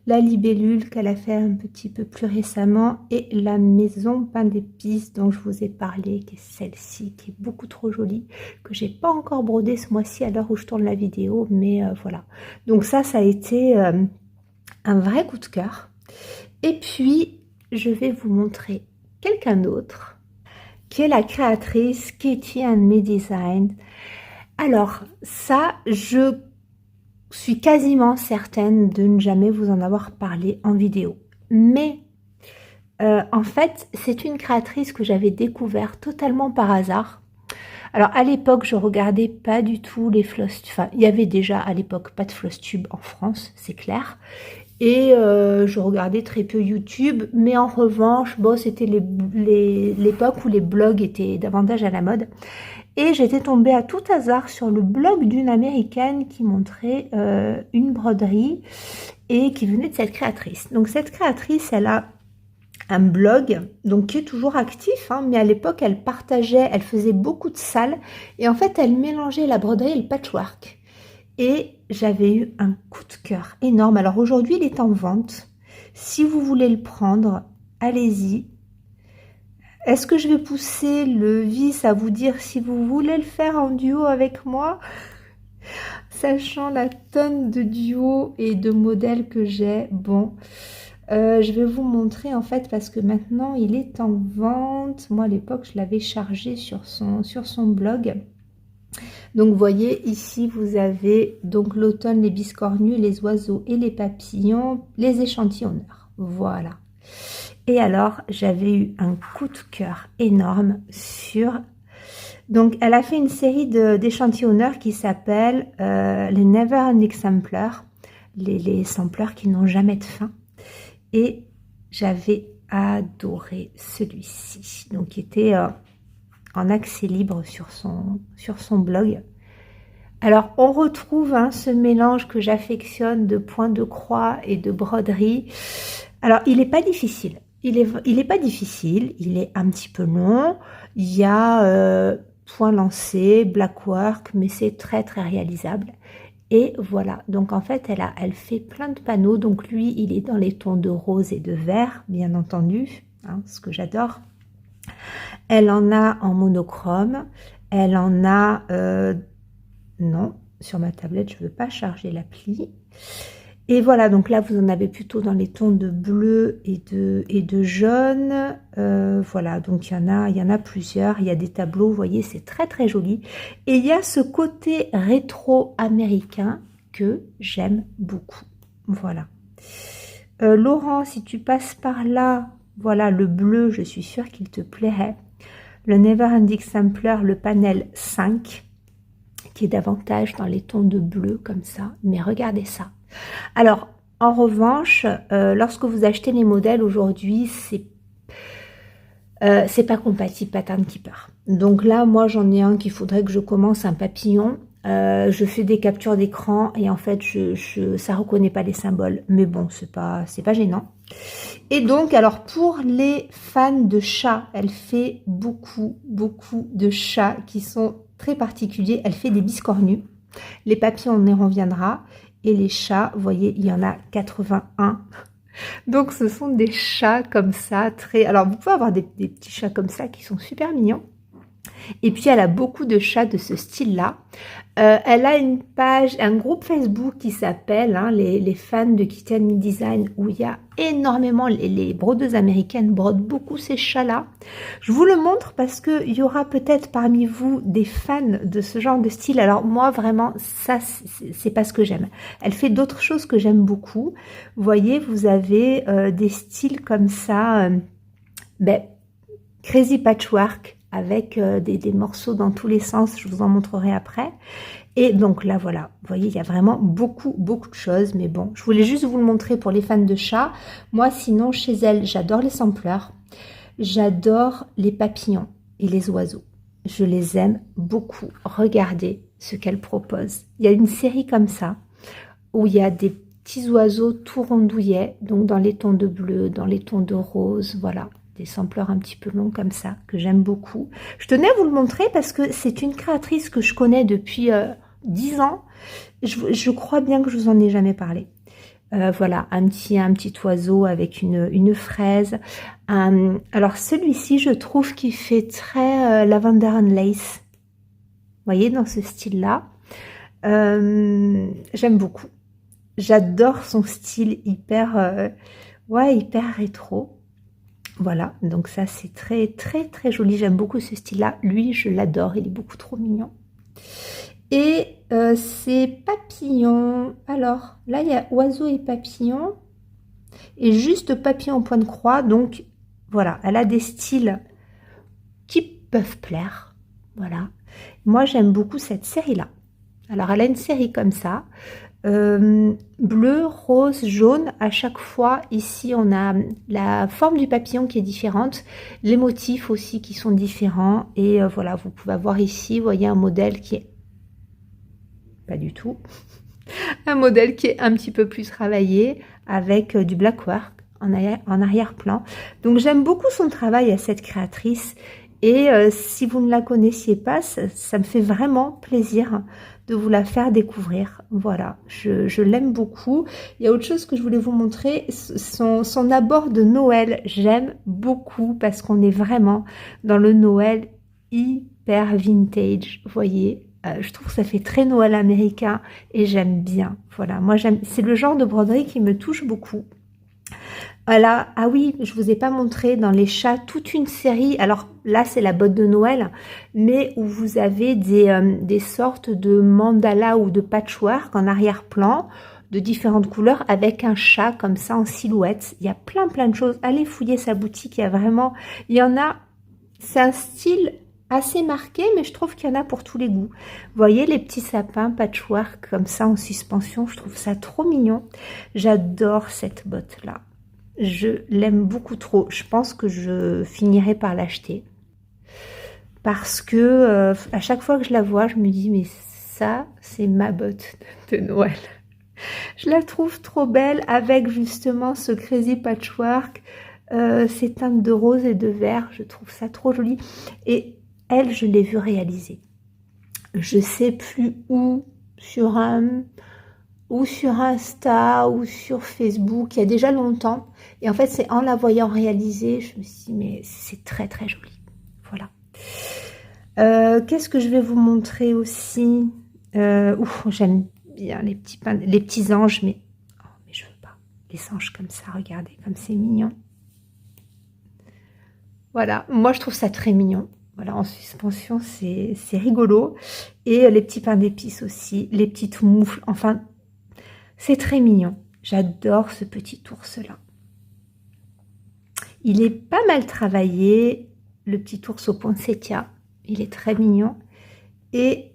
La libellule qu'elle a fait un petit peu plus récemment et la maison pain d'épices dont je vous ai parlé, qui est celle-ci, qui est beaucoup trop jolie, que j'ai pas encore brodé ce mois-ci à l'heure où je tourne la vidéo, mais voilà. Donc ça a été un vrai coup de cœur. Et puis je vais vous montrer quelqu'un d'autre qui est la créatrice Katie and Me Design. Alors ça, je suis quasiment certaine de ne jamais vous en avoir parlé en vidéo. Mais en fait, c'est une créatrice que j'avais découvert totalement par hasard. Alors à l'époque, je regardais pas du tout les floss. Enfin, il y avait déjà à l'époque pas de floss tube en France, c'est clair. Et je regardais très peu YouTube. Mais en revanche, bon, c'était l'époque où les blogs étaient davantage à la mode. Et j'étais tombée à tout hasard sur le blog d'une américaine qui montrait une broderie et qui venait de cette créatrice. Donc cette créatrice, elle a un blog donc qui est toujours actif, hein, mais à l'époque elle partageait, elle faisait beaucoup de salles et en fait elle mélangeait la broderie et le patchwork. Et j'avais eu un coup de cœur énorme. Alors aujourd'hui il est en vente. Si vous voulez le prendre, allez-y. Est-ce que je vais pousser le vice à vous dire si vous voulez le faire en duo avec moi? Sachant la tonne de duos et de modèles que j'ai, bon, je vais vous montrer en fait parce que maintenant il est en vente. Moi à l'époque je l'avais chargé sur son blog Donc vous voyez ici vous avez donc l'automne, les biscornus, les oiseaux et les papillons, les échantillonneurs. Voilà. Et alors j'avais eu un coup de cœur énorme sur... Donc elle a fait une série d'échantillonneurs qui s'appelle les Never Ending Samplers, les sampleurs qui n'ont jamais de fin. Et j'avais adoré celui-ci, donc qui était en accès libre sur son blog. Alors on retrouve ce mélange que j'affectionne de points de croix et de broderie. Alors il n'est pas difficile, il est pas difficile, il est un petit peu long, il y a point lancé, black work, mais c'est très très réalisable. Et voilà, donc en fait elle fait plein de panneaux, donc lui il est dans les tons de rose et de vert, bien entendu, ce que j'adore. Elle en a en monochrome, elle en a, non, sur ma tablette je ne veux pas charger l'appli. Et voilà, donc là vous en avez plutôt dans les tons de bleu et de jaune. Voilà, donc il y en a plusieurs, il y a des tableaux, vous voyez, c'est très très joli. Et il y a ce côté rétro américain que j'aime beaucoup. Voilà. Laurent, si tu passes par là, voilà, le bleu, je suis sûre qu'il te plairait. Le Never Ending Sampler, le panel 5, qui est davantage dans les tons de bleu comme ça. Mais regardez ça. Alors, en revanche, lorsque vous achetez les modèles aujourd'hui, c'est pas compatible Pattern Keeper. Donc là, moi, j'en ai un qu'il faudrait que je commence un papillon. Je fais des captures d'écran et en fait, ça reconnaît pas les symboles. Mais bon, c'est pas gênant. Et donc, alors pour les fans de chats, elle fait beaucoup de chats qui sont très particuliers. Elle fait des biscornus. Les papillons, on y reviendra. Et les chats, vous voyez, il y en a 81. Donc, ce sont des chats comme ça, très... Alors, vous pouvez avoir des petits chats comme ça qui sont super mignons. Et puis, elle a beaucoup de chats de ce style-là. Elle a une page, un groupe Facebook qui s'appelle les fans de Kitten Me Design, où il y a énormément, les brodeuses américaines brodent beaucoup ces chats-là. Je vous le montre parce qu'il y aura peut-être parmi vous des fans de ce genre de style. Alors moi, vraiment, ça, c'est pas ce que j'aime. Elle fait d'autres choses que j'aime beaucoup. Vous voyez, vous avez des styles comme ça, crazy patchwork, avec des morceaux dans tous les sens, je vous en montrerai après. Et donc là, voilà, vous voyez, il y a vraiment beaucoup de choses, mais bon, je voulais juste vous le montrer pour les fans de chats. Moi, sinon, chez elle, j'adore les sampleurs, j'adore les papillons et les oiseaux. Je les aime beaucoup. Regardez ce qu'elle propose. Il y a une série comme ça, où il y a des petits oiseaux tout rondouillets, donc dans les tons de bleu, dans les tons de rose, voilà. Des sampleurs un petit peu longs comme ça, que j'aime beaucoup. Je tenais à vous le montrer parce que c'est une créatrice que je connais depuis 10 ans. Je crois bien que je vous en ai jamais parlé. Voilà, un petit oiseau avec une fraise. Alors celui-ci, je trouve qu'il fait très Lavender and Lace. Vous voyez, dans ce style-là. J'aime beaucoup. J'adore son style hyper rétro. Voilà, donc ça c'est très joli, j'aime beaucoup ce style-là. Lui, je l'adore, il est beaucoup trop mignon. Et ces papillons, alors là il y a oiseau et papillon, et juste papillon au point de croix, donc voilà, elle a des styles qui peuvent plaire, voilà. Moi j'aime beaucoup cette série-là. Alors elle a une série comme ça, bleu, rose, jaune. À chaque fois, ici, on a la forme du papillon qui est différente, les motifs aussi qui sont différents. Et voilà, vous pouvez avoir ici, vous voyez, un modèle qui est pas du tout, un modèle qui est un petit peu plus travaillé avec du black work en arrière-plan. Donc, j'aime beaucoup son travail à cette créatrice. Et si vous ne la connaissiez pas, ça me fait vraiment plaisir de vous la faire découvrir. Voilà, je l'aime beaucoup. Il y a autre chose que je voulais vous montrer, son abord de Noël. J'aime beaucoup parce qu'on est vraiment dans le Noël hyper vintage. Vous voyez, je trouve que ça fait très Noël américain et j'aime bien. Voilà, moi j'aime. C'est le genre de broderie qui me touche beaucoup. Voilà. Ah oui, je vous ai pas montré dans les chats toute une série. Alors là, c'est la botte de Noël, mais où vous avez des sortes de mandalas ou de patchwork en arrière-plan de différentes couleurs avec un chat comme ça en silhouette. Il y a plein de choses. Allez fouiller sa boutique. Il y en a. C'est un style assez marqué, mais je trouve qu'il y en a pour tous les goûts. Vous voyez les petits sapins patchwork comme ça en suspension. Je trouve ça trop mignon. J'adore cette botte-là. Je l'aime beaucoup trop. Je pense que je finirai par l'acheter. Parce que à chaque fois que je la vois, je me dis, mais ça, c'est ma botte de Noël. Je la trouve trop belle avec justement ce crazy patchwork, ces teintes de rose et de vert. Je trouve ça trop joli. Et elle, je l'ai vue réaliser. Je sais plus où, ou sur Insta, ou sur Facebook, il y a déjà longtemps. Et en fait, c'est en la voyant réaliser, je me suis dit, mais c'est très joli. Voilà. Qu'est-ce que je vais vous montrer aussi? J'aime bien les petits anges, mais je veux pas. Les anges comme ça, regardez, comme c'est mignon. Voilà, moi je trouve ça très mignon. Voilà, en suspension, c'est rigolo. Et les petits pains d'épices aussi, les petites moufles, enfin, c'est très mignon. J'adore ce petit ours-là. Il est pas mal travaillé, le petit ours au poinsettia. Il est très mignon. Et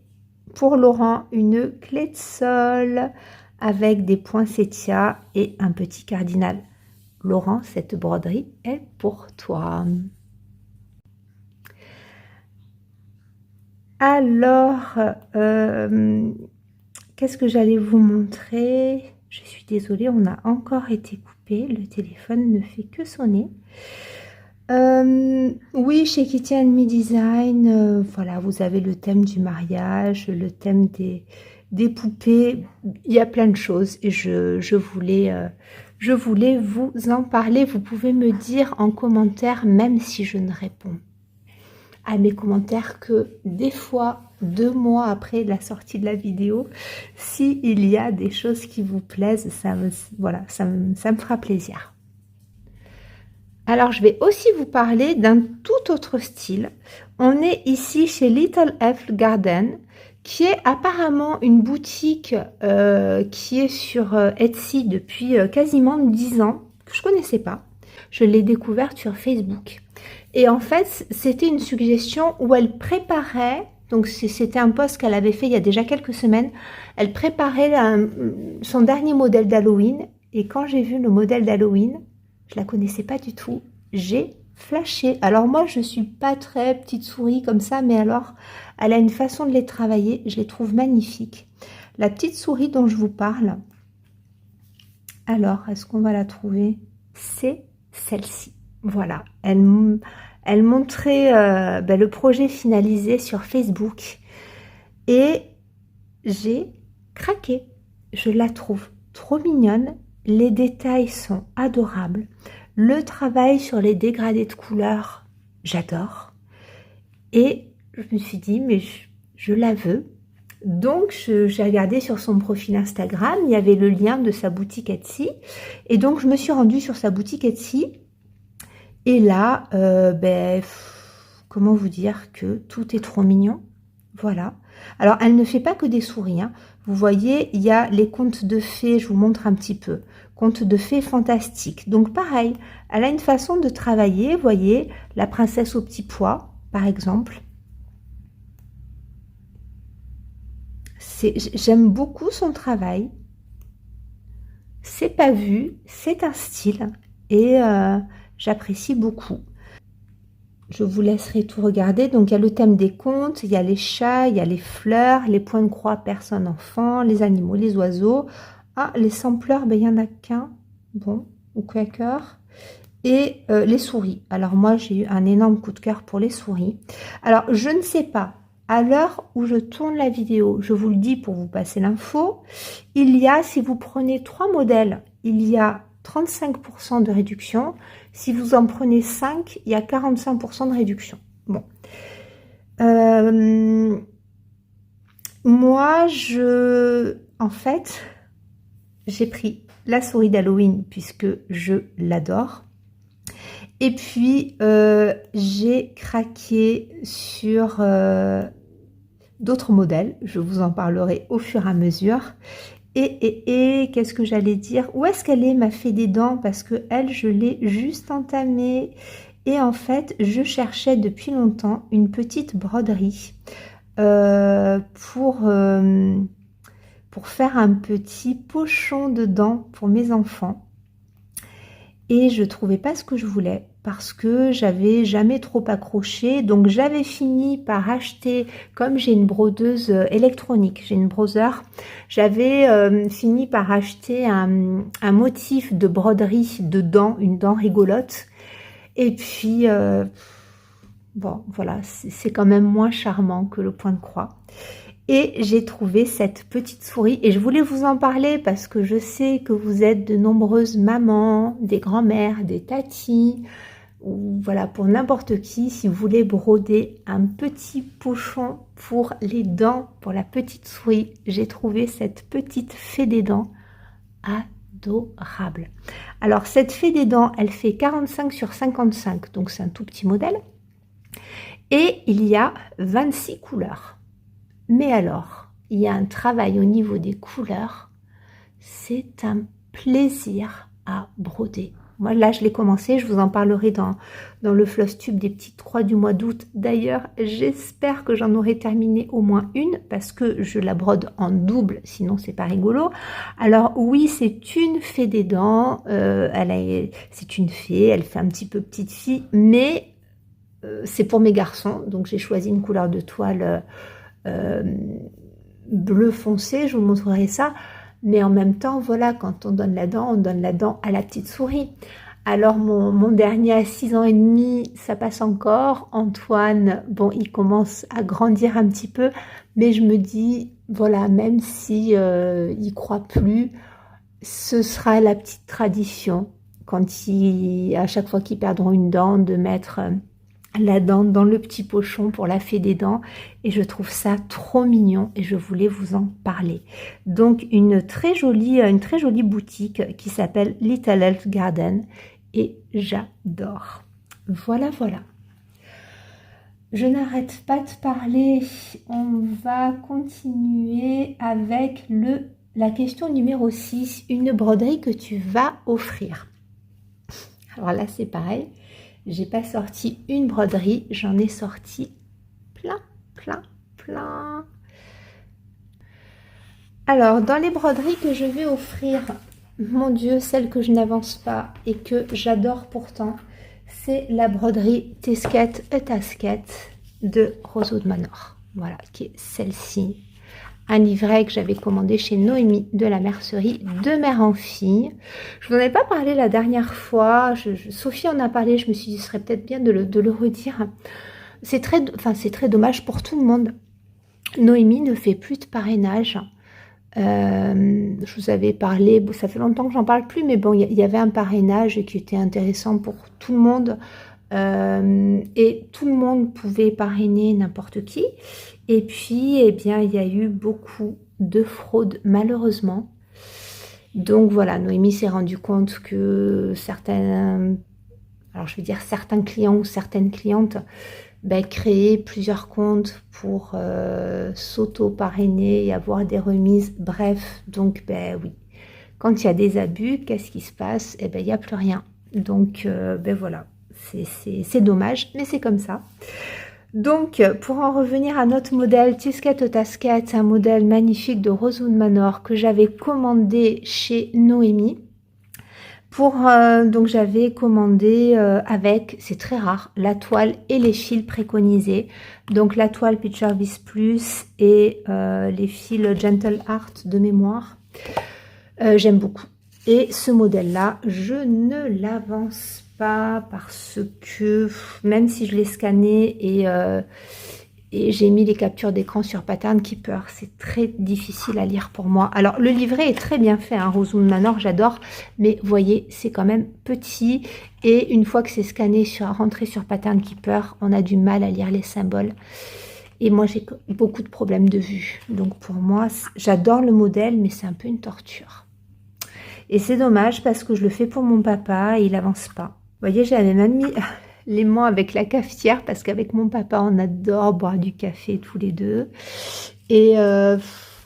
pour Laurent, une clé de sol avec des poinsettias et un petit cardinal. Laurent, cette broderie est pour toi. Alors, qu'est-ce que j'allais vous montrer? Je suis désolée, on a encore été coupé. Le téléphone ne fait que sonner. Oui, chez Kitty and Me Design, voilà, vous avez le thème du mariage, le thème des poupées. Il y a plein de choses et je voulais vous en parler. Vous pouvez me dire en commentaire, même si je ne réponds à mes commentaires que des fois, 2 mois après la sortie de la vidéo, s'il y a des choses qui vous plaisent, ça me fera plaisir. Alors, je vais aussi vous parler d'un tout autre style. On est ici chez Little Elf Garden, qui est apparemment une boutique qui est sur Etsy depuis quasiment 10 ans, que je ne connaissais pas. Je l'ai découverte sur Facebook. Et en fait, c'était une suggestion où elle préparait, donc c'était un post qu'elle avait fait il y a déjà quelques semaines, elle préparait son dernier modèle d'Halloween. Et quand j'ai vu le modèle d'Halloween, je la connaissais pas du tout, j'ai flashé. Alors moi, je suis pas très petite souris comme ça, mais alors, elle a une façon de les travailler, je les trouve magnifiques. La petite souris dont je vous parle, alors, est-ce qu'on va la trouver? C'est celle-ci. Voilà, elle montrait le projet finalisé sur Facebook et j'ai craqué. Je la trouve trop mignonne, les détails sont adorables, le travail sur les dégradés de couleurs, j'adore. Et je me suis dit, mais je la veux. Donc, j'ai regardé sur son profil Instagram, il y avait le lien de sa boutique Etsy. Et donc, je me suis rendue sur sa boutique Etsy. Et là, comment vous dire que tout est trop mignon. Voilà. Alors, elle ne fait pas que des souris. Hein. Vous voyez, il y a les contes de fées, je vous montre un petit peu. Contes de fées fantastiques. Donc, pareil, elle a une façon de travailler. Vous voyez, la princesse au petit pois, par exemple. J'aime beaucoup son travail. C'est pas vu, c'est un style. Et j'apprécie beaucoup. Je vous laisserai tout regarder. Donc, il y a le thème des contes, il y a les chats, il y a les fleurs, les points de croix, personne, enfant, les animaux, les oiseaux. Ah, les sampleurs, il n'y en a qu'un. Bon, ou quaker. Et les souris. Alors, moi, j'ai eu un énorme coup de cœur pour les souris. Alors, je ne sais pas. À l'heure où je tourne la vidéo, je vous le dis pour vous passer l'info, il y a, si vous prenez 3 modèles, il y a 35% de réduction. Si vous en prenez 5, il y a 45% de réduction. Bon. Moi, en fait, j'ai pris la souris d'Halloween puisque je l'adore. Et puis, j'ai craqué sur d'autres modèles. Je vous en parlerai au fur et à mesure. Et qu'est-ce que j'allais dire? Où est-ce qu'elle est, ma fée des dents? Parce que elle, je l'ai juste entamée. Et en fait, je cherchais depuis longtemps une petite broderie pour faire un petit pochon de dents pour mes enfants. Et je trouvais pas ce que je voulais parce que j'avais jamais trop accroché. Donc j'avais fini par acheter, comme j'ai une brodeuse électronique, j'ai une browser, j'avais fini par acheter un motif de broderie de dents, une dent rigolote. Et puis, bon, voilà, c'est quand même moins charmant que le point de croix. Et j'ai trouvé cette petite souris et je voulais vous en parler parce que je sais que vous êtes de nombreuses mamans, des grands-mères, des tatis, ou voilà, pour n'importe qui, si vous voulez broder un petit pochon pour les dents, pour la petite souris, j'ai trouvé cette petite fée des dents adorable. Alors cette fée des dents, elle fait 45 sur 55, donc c'est un tout petit modèle. Et il y a 26 couleurs. Mais alors, il y a un travail au niveau des couleurs, c'est un plaisir à broder. Moi, là, je l'ai commencé, je vous en parlerai dans le Flosstube des petites croix du mois d'août. D'ailleurs, j'espère que j'en aurai terminé au moins une, parce que je la brode en double, sinon c'est pas rigolo. Alors oui, c'est une fée des dents, c'est une fée, elle fait un petit peu petite fille, mais c'est pour mes garçons, donc j'ai choisi une couleur de toile bleu foncé, je vous montrerai ça, mais en même temps, voilà, quand on donne la dent à la petite souris. Alors mon dernier à 6 ans et demi, ça passe encore. Antoine, bon, il commence à grandir un petit peu, mais je me dis, voilà, même si il croit plus, ce sera la petite tradition, à chaque fois qu'ils perdront une dent, de mettre la dent dans le petit pochon pour la fée des dents, et je trouve ça trop mignon et je voulais vous en parler. Donc une très jolie boutique qui s'appelle Little Elf Garden et j'adore. Voilà, voilà. Je n'arrête pas de parler, on va continuer avec la question numéro 6, une broderie que tu vas offrir. Alors là c'est pareil. J'ai pas sorti une broderie, j'en ai sorti plein. Alors, dans les broderies que je vais offrir, mon Dieu, celle que je n'avance pas et que j'adore pourtant, c'est la broderie Tisket et Tasket de Rosewood Manor. Voilà, qui est celle-ci. Un livret que j'avais commandé chez Noémie de la mercerie de mère en fille. Je vous en ai pas parlé la dernière fois. Sophie en a parlé. Je me suis dit, ce serait peut-être bien de le redire. C'est très dommage pour tout le monde. Noémie ne fait plus de parrainage. Je vous avais parlé, ça fait longtemps que j'en parle plus, mais bon, il y avait un parrainage qui était intéressant pour tout le monde. Et tout le monde pouvait parrainer n'importe qui. Et puis, eh bien, il y a eu beaucoup de fraudes, malheureusement. Donc voilà, Noémie s'est rendu compte que certains clients ou certaines clientes créaient plusieurs comptes pour s'auto-parrainer et avoir des remises. Bref, donc oui, quand il y a des abus, qu'est-ce qui se passe? Eh bien, il n'y a plus rien. Donc voilà, c'est dommage, mais c'est comme ça. Donc, pour en revenir à notre modèle Tisket et Tasket, un modèle magnifique de Rosewood Manor que j'avais commandé chez Noémie. Donc j'avais commandé avec, c'est très rare, la toile et les fils préconisés. Donc la toile Picture Bis Plus et les fils Gentle Art de mémoire. J'aime beaucoup. Et ce modèle-là, je ne l'avance pas parce que même si je l'ai scanné et j'ai mis les captures d'écran sur Pattern Keeper, c'est très difficile à lire pour moi. Alors le livret est très bien fait, hein, Rosewood Manor, j'adore, mais vous voyez, c'est quand même petit et une fois que c'est scanné rentré sur Pattern Keeper, on a du mal à lire les symboles. Et moi j'ai beaucoup de problèmes de vue, donc pour moi j'adore le modèle, mais c'est un peu une torture. Et c'est dommage parce que je le fais pour mon papa et il avance pas. Vous voyez, j'avais même mis l'aimant avec la cafetière parce qu'avec mon papa, on adore boire du café tous les deux. Et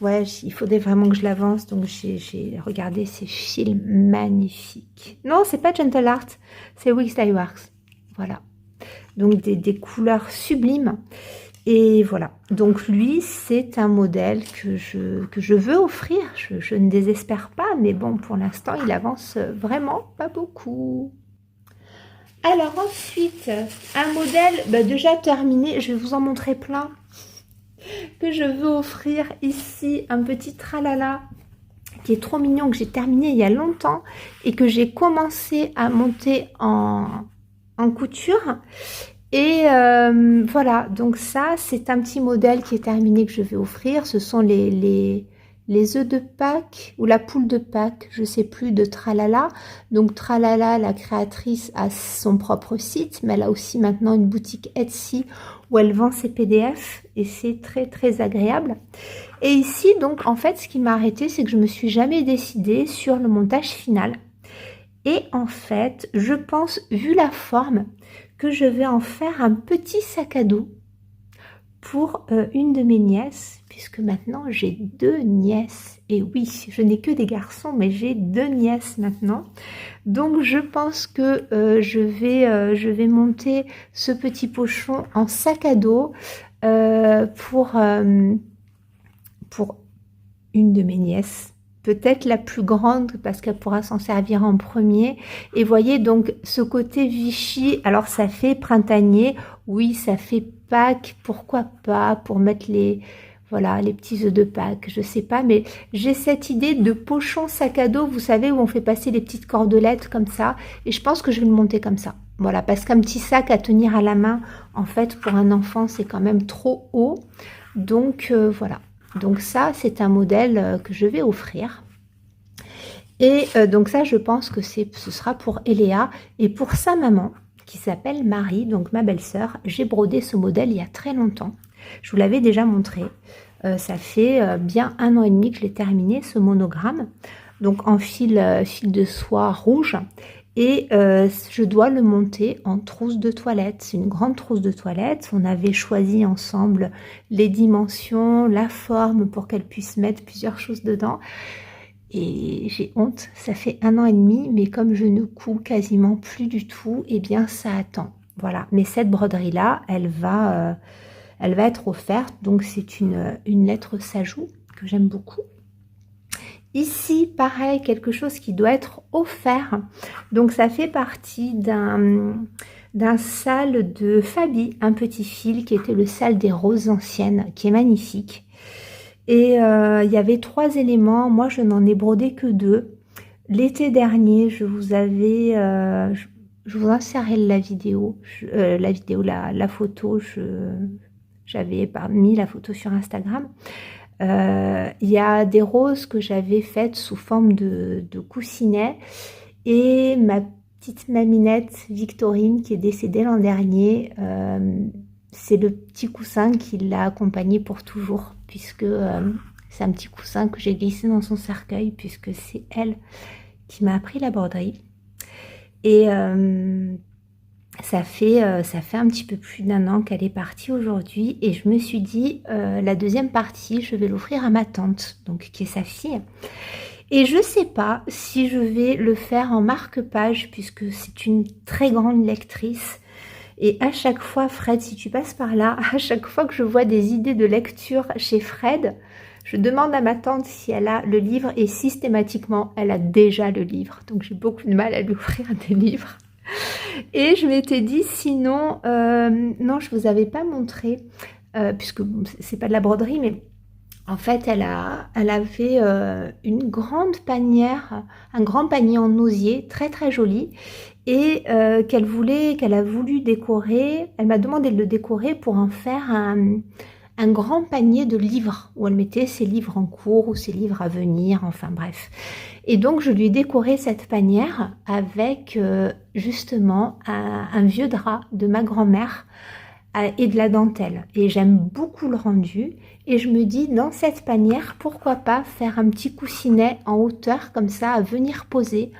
ouais, il faudrait vraiment que je l'avance. Donc j'ai regardé ces fils magnifiques. Non, c'est pas Gentle Art, c'est Wix Dye Works. Voilà. Donc des couleurs sublimes. Et voilà, donc lui, c'est un modèle que je veux offrir. Je ne désespère pas, mais bon, pour l'instant, il avance vraiment pas beaucoup. Alors ensuite, un modèle déjà terminé. Je vais vous en montrer plein que je veux offrir ici. Un petit tralala qui est trop mignon, que j'ai terminé il y a longtemps et que j'ai commencé à monter en couture. Et voilà, donc ça, c'est un petit modèle qui est terminé que je vais offrir. Ce sont les œufs de Pâques ou la poule de Pâques, je sais plus, de Tralala. Donc Tralala, la créatrice, a son propre site, mais elle a aussi maintenant une boutique Etsy où elle vend ses PDF et c'est très très agréable. Et ici, donc en fait, ce qui m'a arrêté, c'est que je me suis jamais décidée sur le montage final. Et en fait, je pense, vu la forme, que je vais en faire un petit sac à dos pour une de mes nièces, puisque maintenant j'ai 2 nièces. Et oui, je n'ai que des garçons, mais j'ai 2 nièces maintenant. Donc je pense que je vais monter ce petit pochon en sac à dos pour une de mes nièces. Peut-être la plus grande parce qu'elle pourra s'en servir en premier. Et voyez donc ce côté Vichy, alors ça fait printanier, oui ça fait Pâques, pourquoi pas, pour mettre les petits œufs de Pâques, je sais pas, mais j'ai cette idée de pochon sac à dos, vous savez, où on fait passer les petites cordelettes comme ça, et je pense que je vais le monter comme ça. Voilà, parce qu'un petit sac à tenir à la main, en fait, pour un enfant, c'est quand même trop haut. Donc voilà. Donc ça, c'est un modèle que je vais offrir. Et donc ça, je pense que ce sera pour Eléa et pour sa maman, qui s'appelle Marie, donc ma belle-sœur. J'ai brodé ce modèle il y a très longtemps. Je vous l'avais déjà montré. Ça fait bien 1 an et demi que je l'ai terminé, ce monogramme. Donc en fil de soie rouge. Et je dois le monter en trousse de toilette. C'est une grande trousse de toilette. On avait choisi ensemble les dimensions, la forme pour qu'elle puisse mettre plusieurs choses dedans. Et j'ai honte, ça fait 1 an et demi, mais comme je ne couds quasiment plus du tout, eh bien ça attend. Voilà, mais cette broderie-là, elle va être offerte. Donc c'est une lettre Sajou que j'aime beaucoup. Ici, pareil, quelque chose qui doit être offert. Donc, ça fait partie d'un sale de Fabi, un petit fil qui était le sale des roses anciennes, qui est magnifique. Et il y avait 3 éléments. Moi, je n'en ai brodé que 2. L'été dernier, je vous insérerai la vidéo, la photo. J'avais mis la photo sur Instagram. Il y a des roses que j'avais faites sous forme de coussinets et ma petite maminette Victorine qui est décédée l'an dernier, c'est le petit coussin qui l'a accompagnée pour toujours puisque c'est un petit coussin que j'ai glissé dans son cercueil puisque c'est elle qui m'a appris la broderie. Et ça fait un petit peu plus d'1 an qu'elle est partie aujourd'hui et je me suis dit la deuxième partie je vais l'offrir à ma tante donc qui est sa fille et je sais pas si je vais le faire en marque-page puisque c'est une très grande lectrice et à chaque fois Fred, si tu passes par là, à chaque fois que je vois des idées de lecture chez Fred, je demande à ma tante si elle a le livre et systématiquement elle a déjà le livre donc j'ai beaucoup de mal à lui offrir des livres. Et je m'étais dit sinon, non je vous avais pas montré, puisque bon, c'est pas de la broderie, mais en fait elle avait une grande panière, un grand panier en osier très très joli et qu'elle a voulu décorer, elle m'a demandé de le décorer pour en faire un grand panier de livres où elle mettait ses livres en cours ou ses livres à venir, enfin bref. Et donc je lui ai décoré cette panière avec justement un vieux drap de ma grand-mère et de la dentelle. Et j'aime beaucoup le rendu. Et je me dis, dans cette panière, pourquoi pas faire un petit coussinet en hauteur comme ça à venir poser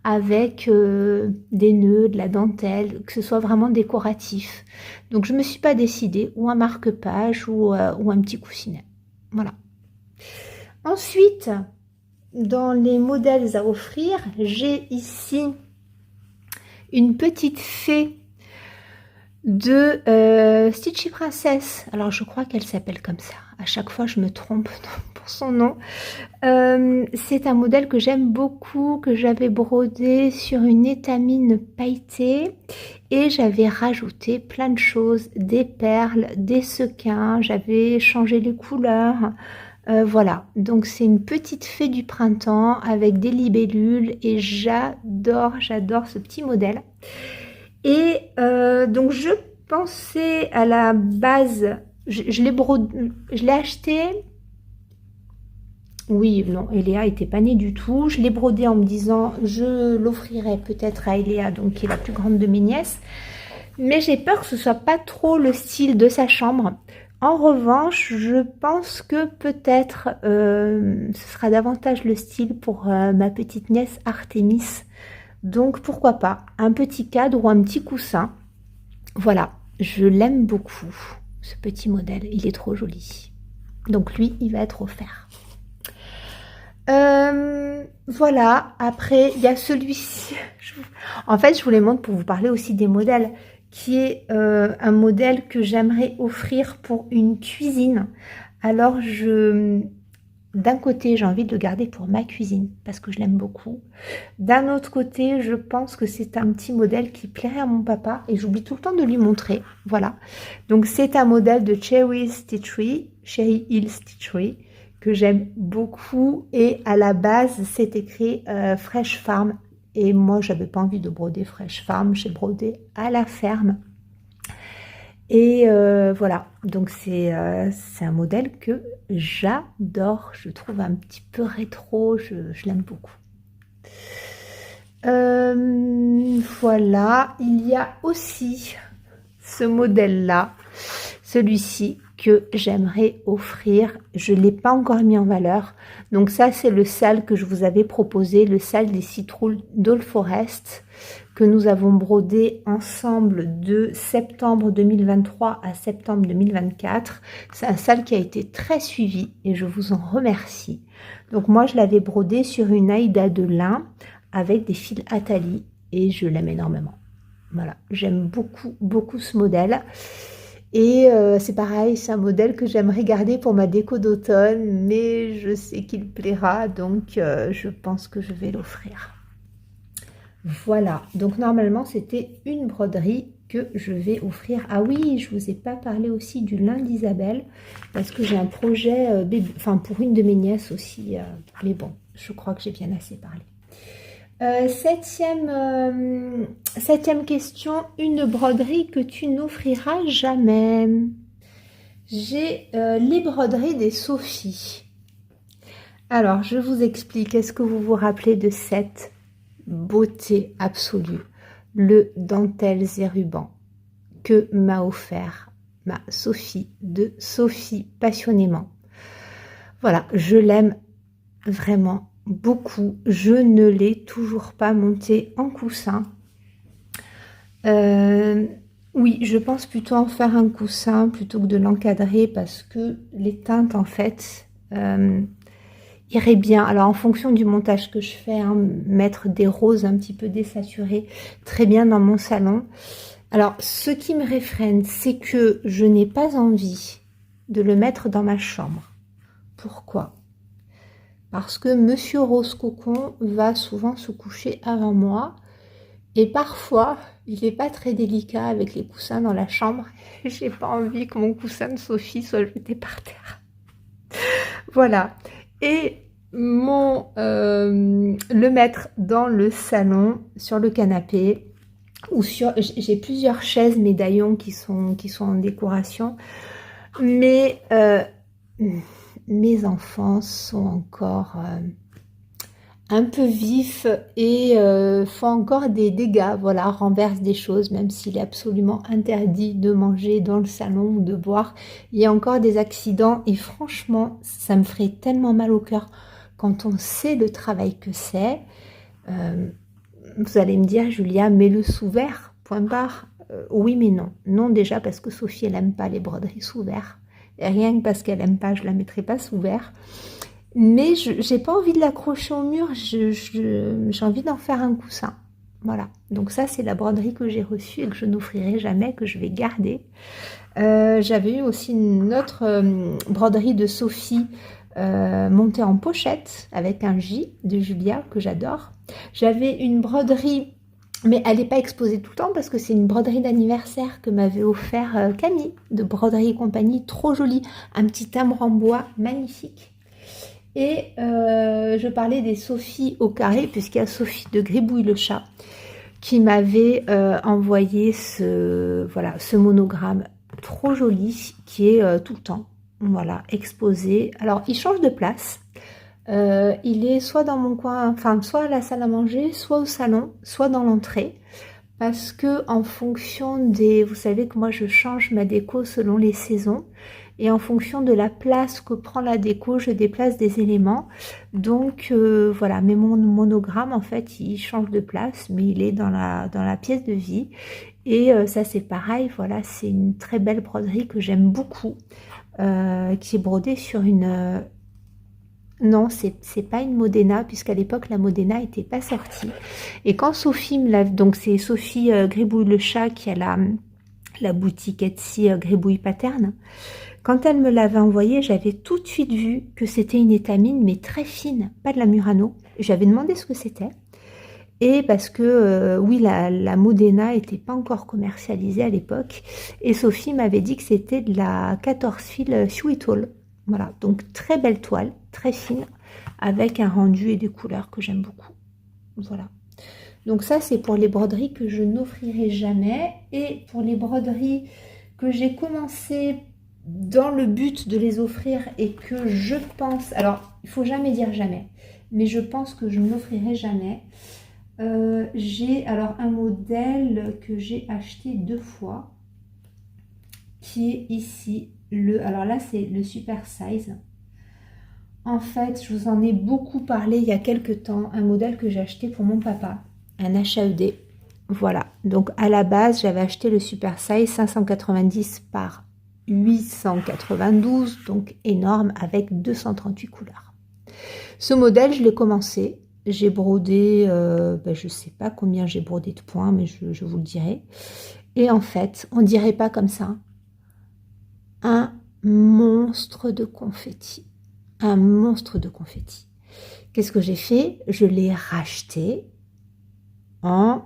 avec des nœuds, de la dentelle, que ce soit vraiment décoratif. Donc je ne me suis pas décidée, ou un marque-page ou un petit coussinet. Voilà. Ensuite, dans les modèles à offrir, j'ai ici une petite fée de Stitchy Princess. Alors je crois qu'elle s'appelle comme ça. À chaque fois je me trompe pour son nom. C'est un modèle que j'aime beaucoup, que j'avais brodé sur une étamine pailletée et j'avais rajouté plein de choses, des perles, des sequins, j'avais changé les couleurs. Voilà, donc c'est une petite fée du printemps avec des libellules et j'adore ce petit modèle. Et donc je pensais à la base, je l'ai acheté, oui, non, Eléa était pas née du tout, je l'ai brodé en me disant je l'offrirai peut-être à Eléa, donc qui est la plus grande de mes nièces, mais j'ai peur que ce soit pas trop le style de sa chambre. En revanche, je pense que peut-être ce sera davantage le style pour ma petite nièce Artémis. Donc pourquoi pas un petit cadre ou un petit coussin. Voilà, je l'aime beaucoup, ce petit modèle, il est trop joli. Donc lui, il va être offert. Voilà, après il y a celui-ci. En fait, je vous les montre pour vous parler aussi des modèles, qui est un modèle que j'aimerais offrir pour une cuisine. Alors d'un côté, j'ai envie de le garder pour ma cuisine parce que je l'aime beaucoup. D'un autre côté, je pense que c'est un petit modèle qui plairait à mon papa et j'oublie tout le temps de lui montrer. Voilà. Donc, c'est un modèle de Cherry Hill Stitchery que j'aime beaucoup et à la base, c'est écrit Fresh Farm. Et moi, j'avais pas envie de broder Fresh Farm, j'ai brodé à la ferme. Et voilà, donc c'est un modèle que j'adore, je trouve un petit peu rétro, je l'aime beaucoup. Voilà, il y a aussi ce modèle-là, celui-ci que j'aimerais offrir. Je ne l'ai pas encore mis en valeur. Donc ça, c'est le sale que je vous avais proposé, le sale des citrouilles d'All Forest, que nous avons brodé ensemble de septembre 2023 à septembre 2024. C'est un sale qui a été très suivi et je vous en remercie. Donc moi, je l'avais brodé sur une Aïda de lin avec des fils Atali et je l'aime énormément. Voilà, j'aime beaucoup ce modèle. Et c'est pareil, c'est un modèle que j'aimerais garder pour ma déco d'automne, mais je sais qu'il plaira, donc je pense que je vais l'offrir. Voilà, donc normalement c'était une broderie que je vais offrir. Ah oui, je vous ai pas parlé aussi du lin d'Isabelle, parce que j'ai un projet, pour une de mes nièces aussi, mais bon, je crois que j'ai bien assez parlé. Septième question, une broderie que tu n'offriras jamais. J'ai les broderies des Sophie. Alors, je vous explique. Est-ce que vous vous rappelez de cette beauté absolue, le dentelle et ruban que m'a offert ma Sophie de Sophie passionnément. Voilà, je l'aime vraiment beaucoup. Je ne l'ai toujours pas monté en coussin. Oui, je pense plutôt en faire un coussin plutôt que de l'encadrer parce que les teintes en fait iraient bien. Alors en fonction du montage que je fais, hein, mettre des roses un petit peu désaturées très bien dans mon salon. Alors ce qui me réfrène, c'est que je n'ai pas envie de le mettre dans ma chambre. Pourquoi ? Parce que Monsieur Rose Cocon va souvent se coucher avant moi et parfois il n'est pas très délicat avec les coussins dans la chambre. J'ai pas envie que mon coussin de Sophie soit jeté par terre. Voilà. Et le mettre dans le salon, sur le canapé ou j'ai plusieurs chaises médaillons qui sont en décoration, mais mes enfants sont encore un peu vif et font encore des dégâts, voilà, renversent des choses, même s'il est absolument interdit de manger dans le salon ou de boire. Il y a encore des accidents et franchement, ça me ferait tellement mal au cœur quand on sait le travail que c'est. Vous allez me dire, Julia, mets-le sous verre, point barre. Oui, mais non. Non, déjà parce que Sophie, elle n'aime pas les broderies sous verre. Et rien que parce qu'elle n'aime pas, je ne la mettrai pas sous verre. Mais je n'ai pas envie de l'accrocher au mur, j'ai envie d'en faire un coussin. Voilà, donc ça c'est la broderie que j'ai reçue et que je n'offrirai jamais, que je vais garder. J'avais eu aussi une autre broderie de Sophie montée en pochette avec un J de Julia que j'adore. J'avais une broderie, mais elle n'est pas exposée tout le temps parce que c'est une broderie d'anniversaire que m'avait offert Camille de Broderie et Compagnie, trop jolie, un petit timbre en bois magnifique. Et je parlais des Sophie au carré, puisqu'il y a Sophie de Gribouille le chat qui m'avait envoyé ce monogramme trop joli qui est tout le temps, voilà, exposé. Alors, il change de place. Il est soit dans mon coin, enfin, soit à la salle à manger, soit au salon, soit dans l'entrée. Parce que en fonction vous savez que moi je change ma déco selon les saisons. Et en fonction de la place que prend la déco, je déplace des éléments. Donc voilà, mais mon monogramme, en fait, il change de place, mais il est dans la pièce de vie. Et ça, c'est pareil, voilà, c'est une très belle broderie que j'aime beaucoup, qui est brodée sur une... non, c'est pas une Modena, puisqu'à l'époque, la Modena n'était pas sortie. Et quand Sophie me l'a... Donc, c'est Sophie Gribouille le chat qui a la boutique Etsy Gribouille Paterne. Quand elle me l'avait envoyé, j'avais tout de suite vu que c'était une étamine, mais très fine, pas de la Murano. J'avais demandé ce que c'était. Et parce que, oui, la Modena n'était pas encore commercialisée à l'époque. Et Sophie m'avait dit que c'était de la 14 fil Sweet Hall. Voilà, donc très belle toile, très fine, avec un rendu et des couleurs que j'aime beaucoup. Voilà. Donc ça, c'est pour les broderies que je n'offrirai jamais. Et pour les broderies que j'ai commencé dans le but de les offrir et que je pense... Alors, il ne faut jamais dire jamais, mais je pense que je n'offrirai jamais. J'ai alors un modèle que j'ai acheté 2 fois, qui est ici. Alors là, c'est le Super Size. En fait, je vous en ai beaucoup parlé il y a quelques temps. Un modèle que j'ai acheté pour mon papa, un HAED. Voilà, donc à la base, j'avais acheté le Super Size 590 par 892, donc énorme, avec 238 couleurs. Ce modèle, je l'ai commencé. J'ai brodé, je ne sais pas combien j'ai brodé de points, mais je vous le dirai. Et en fait, on ne dirait pas comme ça. Un monstre de confetti. Un monstre de confetti. Qu'est-ce que j'ai fait? Je l'ai racheté en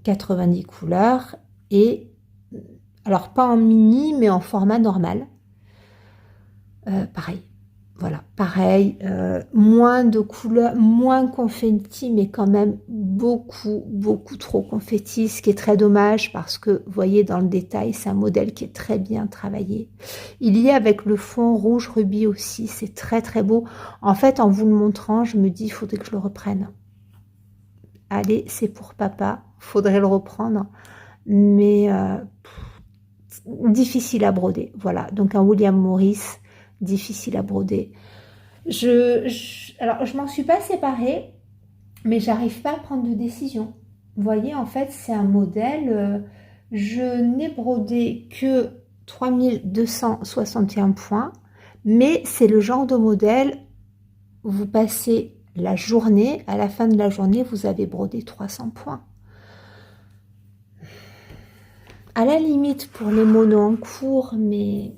90 couleurs et, alors pas en mini, mais en format normal. Pareil. Voilà, pareil, moins de couleurs, moins confetti, mais quand même beaucoup, beaucoup trop confetti, ce qui est très dommage parce que, vous voyez, dans le détail, c'est un modèle qui est très bien travaillé. Il y est avec le fond rouge rubis aussi, c'est très, très beau. En fait, en vous le montrant, je me dis, il faudrait que je le reprenne. Allez, c'est pour papa, faudrait le reprendre, mais difficile à broder. Voilà, donc un William Morris, difficile à broder. Alors, je m'en suis pas séparée, mais j'arrive pas à prendre de décision. Vous voyez, en fait, c'est un modèle, je n'ai brodé que 3261 points, mais c'est le genre de modèle, vous passez la journée, à la fin de la journée, vous avez brodé 300 points. À la limite pour les monos en cours, mais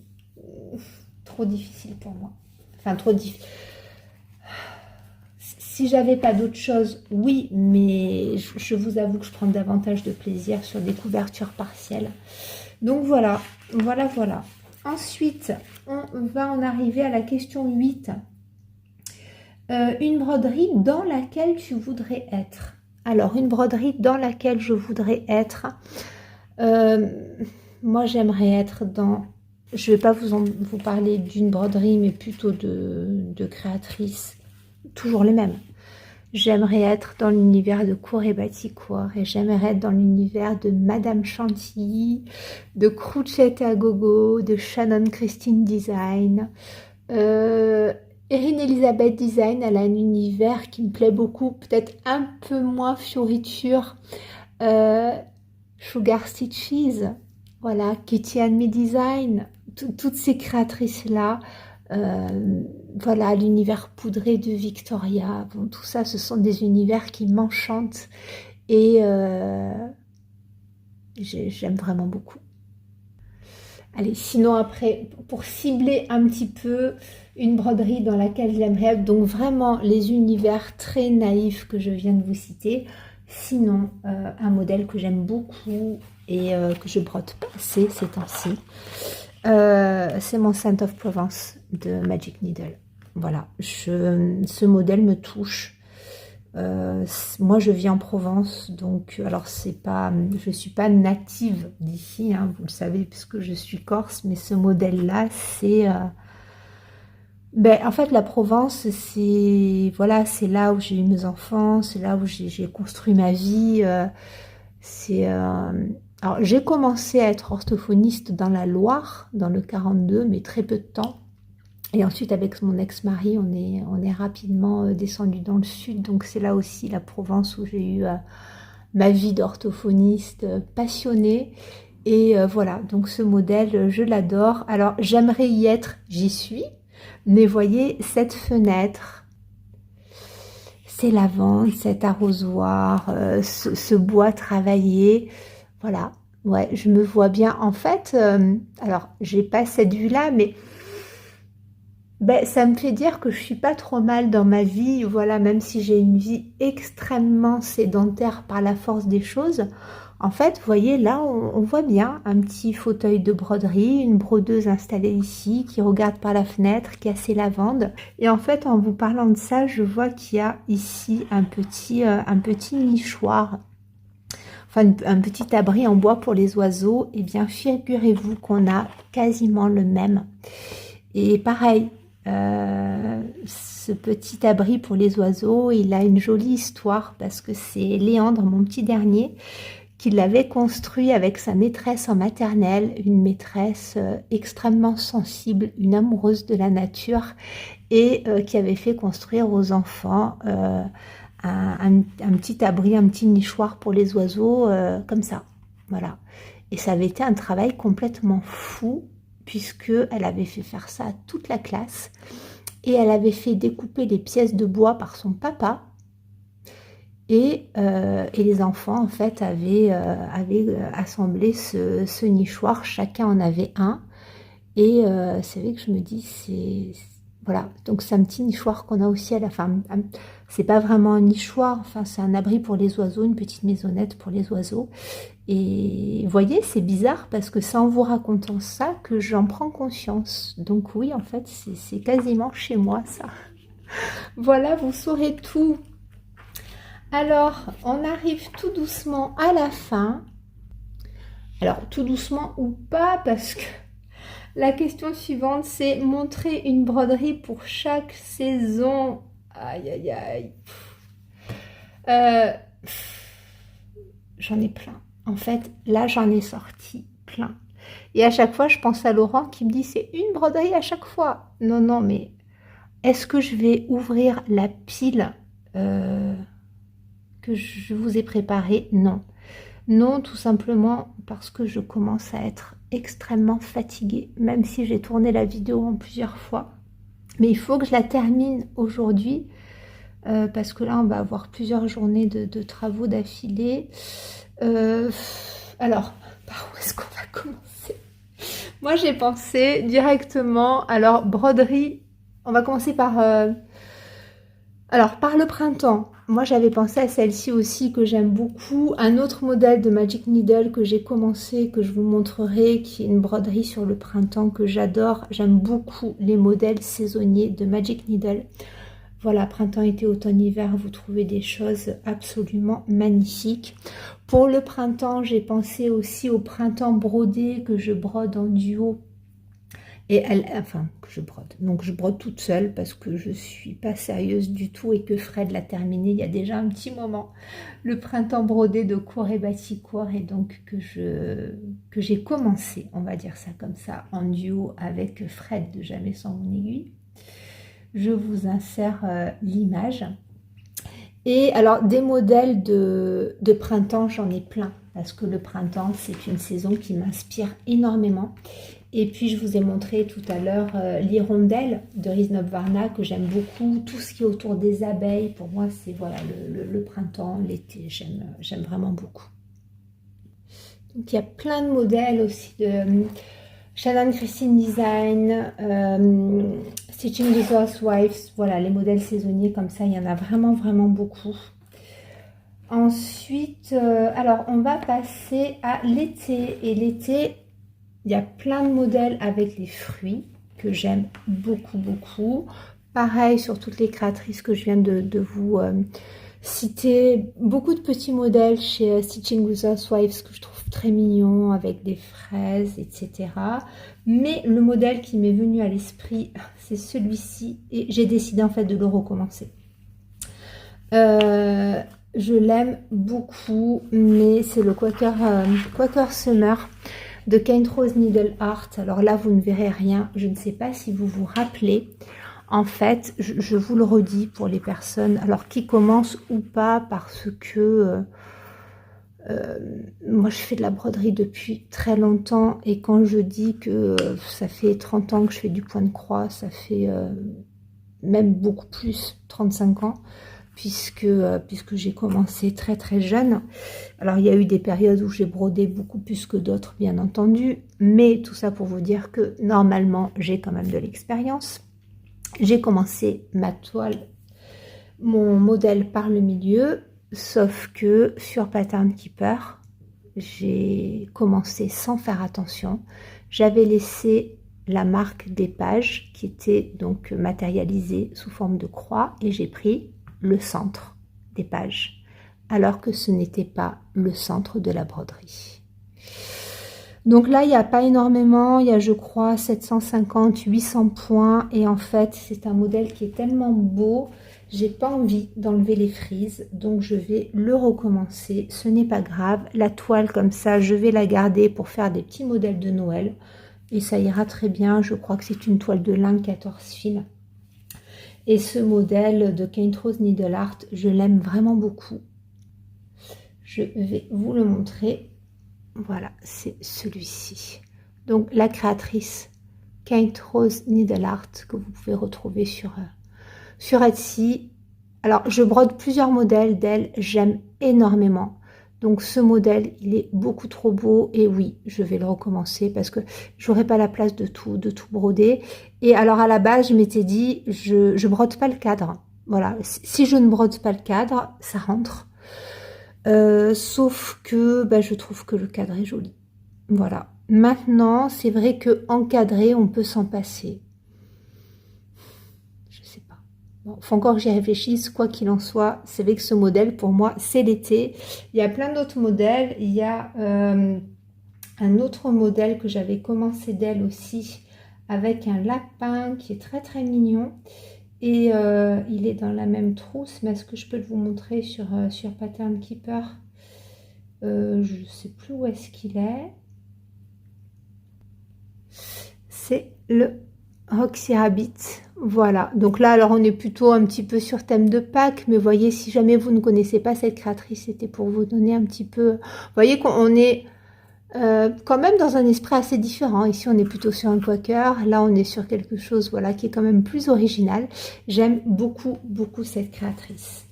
trop difficile pour moi. Enfin, trop difficile. Si j'avais pas d'autre chose, oui, mais je vous avoue que je prends davantage de plaisir sur des couvertures partielles. Donc voilà, voilà. Ensuite, on va en arriver à la question 8. Une broderie dans laquelle tu voudrais être. Alors, une broderie dans laquelle je voudrais être. Moi, j'aimerais être dans... Je ne vais pas vous parler d'une broderie, mais plutôt de créatrices. Toujours les mêmes. J'aimerais être dans l'univers de Cour Baticourt et j'aimerais être dans l'univers de Madame Chantilly, de Crucette à Gogo, de Shannon Christine Design. Erin Elizabeth Design, elle a un univers qui me plaît beaucoup, peut-être un peu moins fioriture. Sugar Stitches, voilà, Kitty and Me Design, toutes ces créatrices-là. Voilà, l'univers poudré de Victoria, bon, tout ça, ce sont des univers qui m'enchantent et j'aime vraiment beaucoup. Allez, sinon après, pour cibler un petit peu une broderie dans laquelle j'aimerais être, donc vraiment les univers très naïfs que je viens de vous citer, sinon un modèle que j'aime beaucoup et que je brode pas assez ces temps-ci, c'est mon Scent of Provence de Magic Needle. Voilà, ce modèle me touche. Moi je vis en Provence, donc alors je suis pas native d'ici, hein, vous le savez puisque je suis corse, mais ce modèle là c'est en fait la Provence c'est voilà, c'est là où j'ai eu mes enfants, c'est là où j'ai construit ma vie. Alors j'ai commencé à être orthophoniste dans la Loire dans le 42, mais très peu de temps. Et ensuite, avec mon ex-mari, on est rapidement descendu dans le sud. Donc, c'est là aussi la Provence où j'ai eu ma vie d'orthophoniste passionnée. Et voilà, donc ce modèle, je l'adore. Alors, j'aimerais y être, j'y suis. Mais voyez, cette fenêtre, ces lavandes, cet arrosoir, ce bois travaillé, voilà. Ouais, je me vois bien. En fait, alors, j'ai pas cette vue-là, mais... ça me fait dire que je suis pas trop mal dans ma vie, voilà, même si j'ai une vie extrêmement sédentaire par la force des choses. En fait, vous voyez, là, on voit bien un petit fauteuil de broderie, une brodeuse installée ici, qui regarde par la fenêtre, qui a ses lavandes. Et en fait, en vous parlant de ça, je vois qu'il y a ici un petit nichoir, enfin un petit abri en bois pour les oiseaux. Et bien, figurez-vous qu'on a quasiment le même. Et pareil, ce petit abri pour les oiseaux, il a une jolie histoire parce que c'est Léandre, mon petit dernier, qui l'avait construit avec sa maîtresse en maternelle, une maîtresse extrêmement sensible, une amoureuse de la nature et qui avait fait construire aux enfants un petit abri, un petit nichoir pour les oiseaux comme ça. Voilà. Et ça avait été un travail complètement fou puisqu'elle avait fait faire ça à toute la classe et elle avait fait découper les pièces de bois par son papa et les enfants en fait avaient assemblé ce nichoir, chacun en avait un et c'est vrai que je me dis voilà, donc c'est un petit nichoir qu'on a aussi à la fin. C'est pas vraiment un nichoir, enfin c'est un abri pour les oiseaux, une petite maisonnette pour les oiseaux. Et vous voyez, c'est bizarre parce que c'est en vous racontant ça que j'en prends conscience. Donc oui, en fait, c'est quasiment chez moi ça. Voilà, vous saurez tout. Alors, on arrive tout doucement à la fin. Alors, tout doucement ou pas, parce que la question suivante, c'est montrer une broderie pour chaque saison. Aïe, aïe, aïe. J'en ai plein. En fait, là, j'en ai sorti plein. Et à chaque fois, je pense à Laurent qui me dit, c'est une broderie à chaque fois. Non, non, mais est-ce que je vais ouvrir la pile que je vous ai préparée? Non. Non, tout simplement parce que je commence à être extrêmement fatiguée, même si j'ai tourné la vidéo en plusieurs fois. Mais il faut que je la termine aujourd'hui, parce que là, on va avoir plusieurs journées de travaux d'affilée. Alors, par où est-ce qu'on va commencer? Moi, j'ai pensé directement, alors, broderie, on va commencer par... alors, par le printemps. Moi, j'avais pensé à celle-ci aussi que j'aime beaucoup. Un autre modèle de Magic Needle que j'ai commencé, que je vous montrerai, qui est une broderie sur le printemps que j'adore. J'aime beaucoup les modèles saisonniers de Magic Needle. Voilà, printemps, été, automne, hiver, vous trouvez des choses absolument magnifiques. Pour le printemps, j'ai pensé aussi au printemps brodé que je brode en duo Et elle, enfin, que je brode. Donc je brode toute seule parce que je suis pas sérieuse du tout et que Fred l'a terminé il y a déjà un petit moment. Le printemps brodé de Cour et Baticourt, et donc que j'ai commencé, on va dire ça comme ça, en duo avec Fred de Jamais sans mon aiguille. Je vous insère l'image. Et alors, des modèles de printemps, j'en ai plein, parce que le printemps, c'est une saison qui m'inspire énormément. Et puis, je vous ai montré tout à l'heure l'hirondelle de Reznov Varna, que j'aime beaucoup. Tout ce qui est autour des abeilles, pour moi, c'est voilà, le printemps, l'été, j'aime vraiment beaucoup. Donc, il y a plein de modèles aussi de Shannon Christine Design, Stitching with Housewives, voilà, les modèles saisonniers comme ça, il y en a vraiment, vraiment beaucoup. Ensuite, alors on va passer à l'été. Et l'été, il y a plein de modèles avec les fruits que j'aime beaucoup, beaucoup. Pareil sur toutes les créatrices que je viens de vous citer. Beaucoup de petits modèles chez Stitching with Housewives que je trouve très mignons avec des fraises, etc. Mais le modèle qui m'est venu à l'esprit, c'est celui-ci. Et j'ai décidé en fait de le recommencer. Je l'aime beaucoup, mais c'est le Quaker Summer de Kind Rose Needle Art. Alors là, vous ne verrez rien. Je ne sais pas si vous vous rappelez. En fait, je vous le redis pour les personnes, alors qui commencent ou pas, parce que moi, je fais de la broderie depuis très longtemps. Et quand je dis que ça fait 30 ans que je fais du point de croix, ça fait même beaucoup plus, 35 ans. Puisque j'ai commencé très très jeune. Alors il y a eu des périodes où j'ai brodé beaucoup plus que d'autres, bien entendu, mais tout ça pour vous dire que normalement j'ai quand même de l'expérience. J'ai commencé ma toile, mon modèle par le milieu, sauf que sur Pattern Keeper, j'ai commencé sans faire attention. J'avais laissé la marque des pages qui était donc matérialisée sous forme de croix et j'ai pris le centre des pages, alors que ce n'était pas le centre de la broderie. Donc là, il n'y a pas énormément, il y a je crois 750, 800 points, et en fait, c'est un modèle qui est tellement beau, j'ai pas envie d'enlever les frises, donc je vais le recommencer, ce n'est pas grave. La toile comme ça, je vais la garder pour faire des petits modèles de Noël, et ça ira très bien. Je crois que c'est une toile de lin 14 fils. Et ce modèle de Kind Rose Needle Art, je l'aime vraiment beaucoup. Je vais vous le montrer. Voilà, c'est celui-ci. Donc la créatrice Kind Rose Needle Art que vous pouvez retrouver sur Etsy. Alors je brode plusieurs modèles d'elle, j'aime énormément. Donc ce modèle, il est beaucoup trop beau et oui, je vais le recommencer parce que j'aurai pas la place de tout broder. Et alors à la base, je m'étais dit, je brode pas le cadre. Voilà, si je ne brode pas le cadre, ça rentre. Sauf que je trouve que le cadre est joli. Voilà. Maintenant, c'est vrai que encadré, on peut s'en passer. Je sais pas. Bon, faut encore que j'y réfléchisse. Quoi qu'il en soit, c'est vrai que ce modèle, pour moi, c'est l'été. Il y a plein d'autres modèles. Il y a un autre modèle que j'avais commencé d'elle aussi, avec un lapin qui est très très mignon. Et il est dans la même trousse, mais est-ce que je peux vous montrer sur Pattern Keeper? Je ne sais plus où est-ce qu'il est. C'est le Roxy Rabbit. Voilà, donc là, alors on est plutôt un petit peu sur thème de Pâques, mais voyez, si jamais vous ne connaissez pas cette créatrice, c'était pour vous donner un petit peu... Vous voyez qu'on est... quand même dans un esprit assez différent. Ici on est plutôt sur un Quaker, là on est sur quelque chose voilà qui est quand même plus original. J'aime beaucoup beaucoup cette créatrice.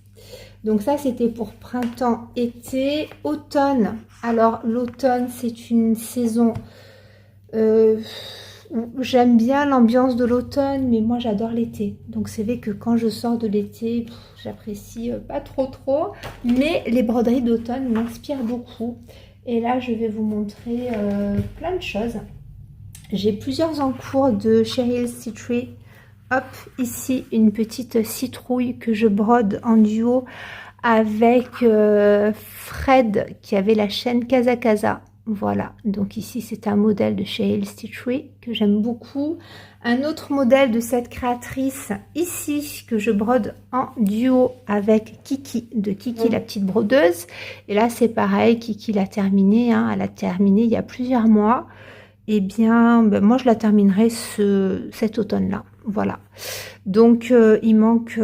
Donc ça c'était pour printemps, été, automne. Alors l'automne c'est une saison où j'aime bien l'ambiance de l'automne, mais moi j'adore l'été. Donc c'est vrai que quand je sors de l'été, j'apprécie pas trop, mais les broderies d'automne m'inspirent beaucoup. Et là, je vais vous montrer plein de choses. J'ai plusieurs en cours de Cheryl Citri. Hop, ici, une petite citrouille que je brode en duo avec Fred, qui avait la chaîne Casa Casa. Voilà, donc ici c'est un modèle de chez Elle Stitchery que j'aime beaucoup. Un autre modèle de cette créatrice ici que je brode en duo avec Kiki, de Kiki la petite brodeuse. Et là c'est pareil, Kiki l'a terminé, hein, elle a terminé il y a plusieurs mois. Eh bien, ben, moi je la terminerai cet automne-là. Voilà, donc il manque...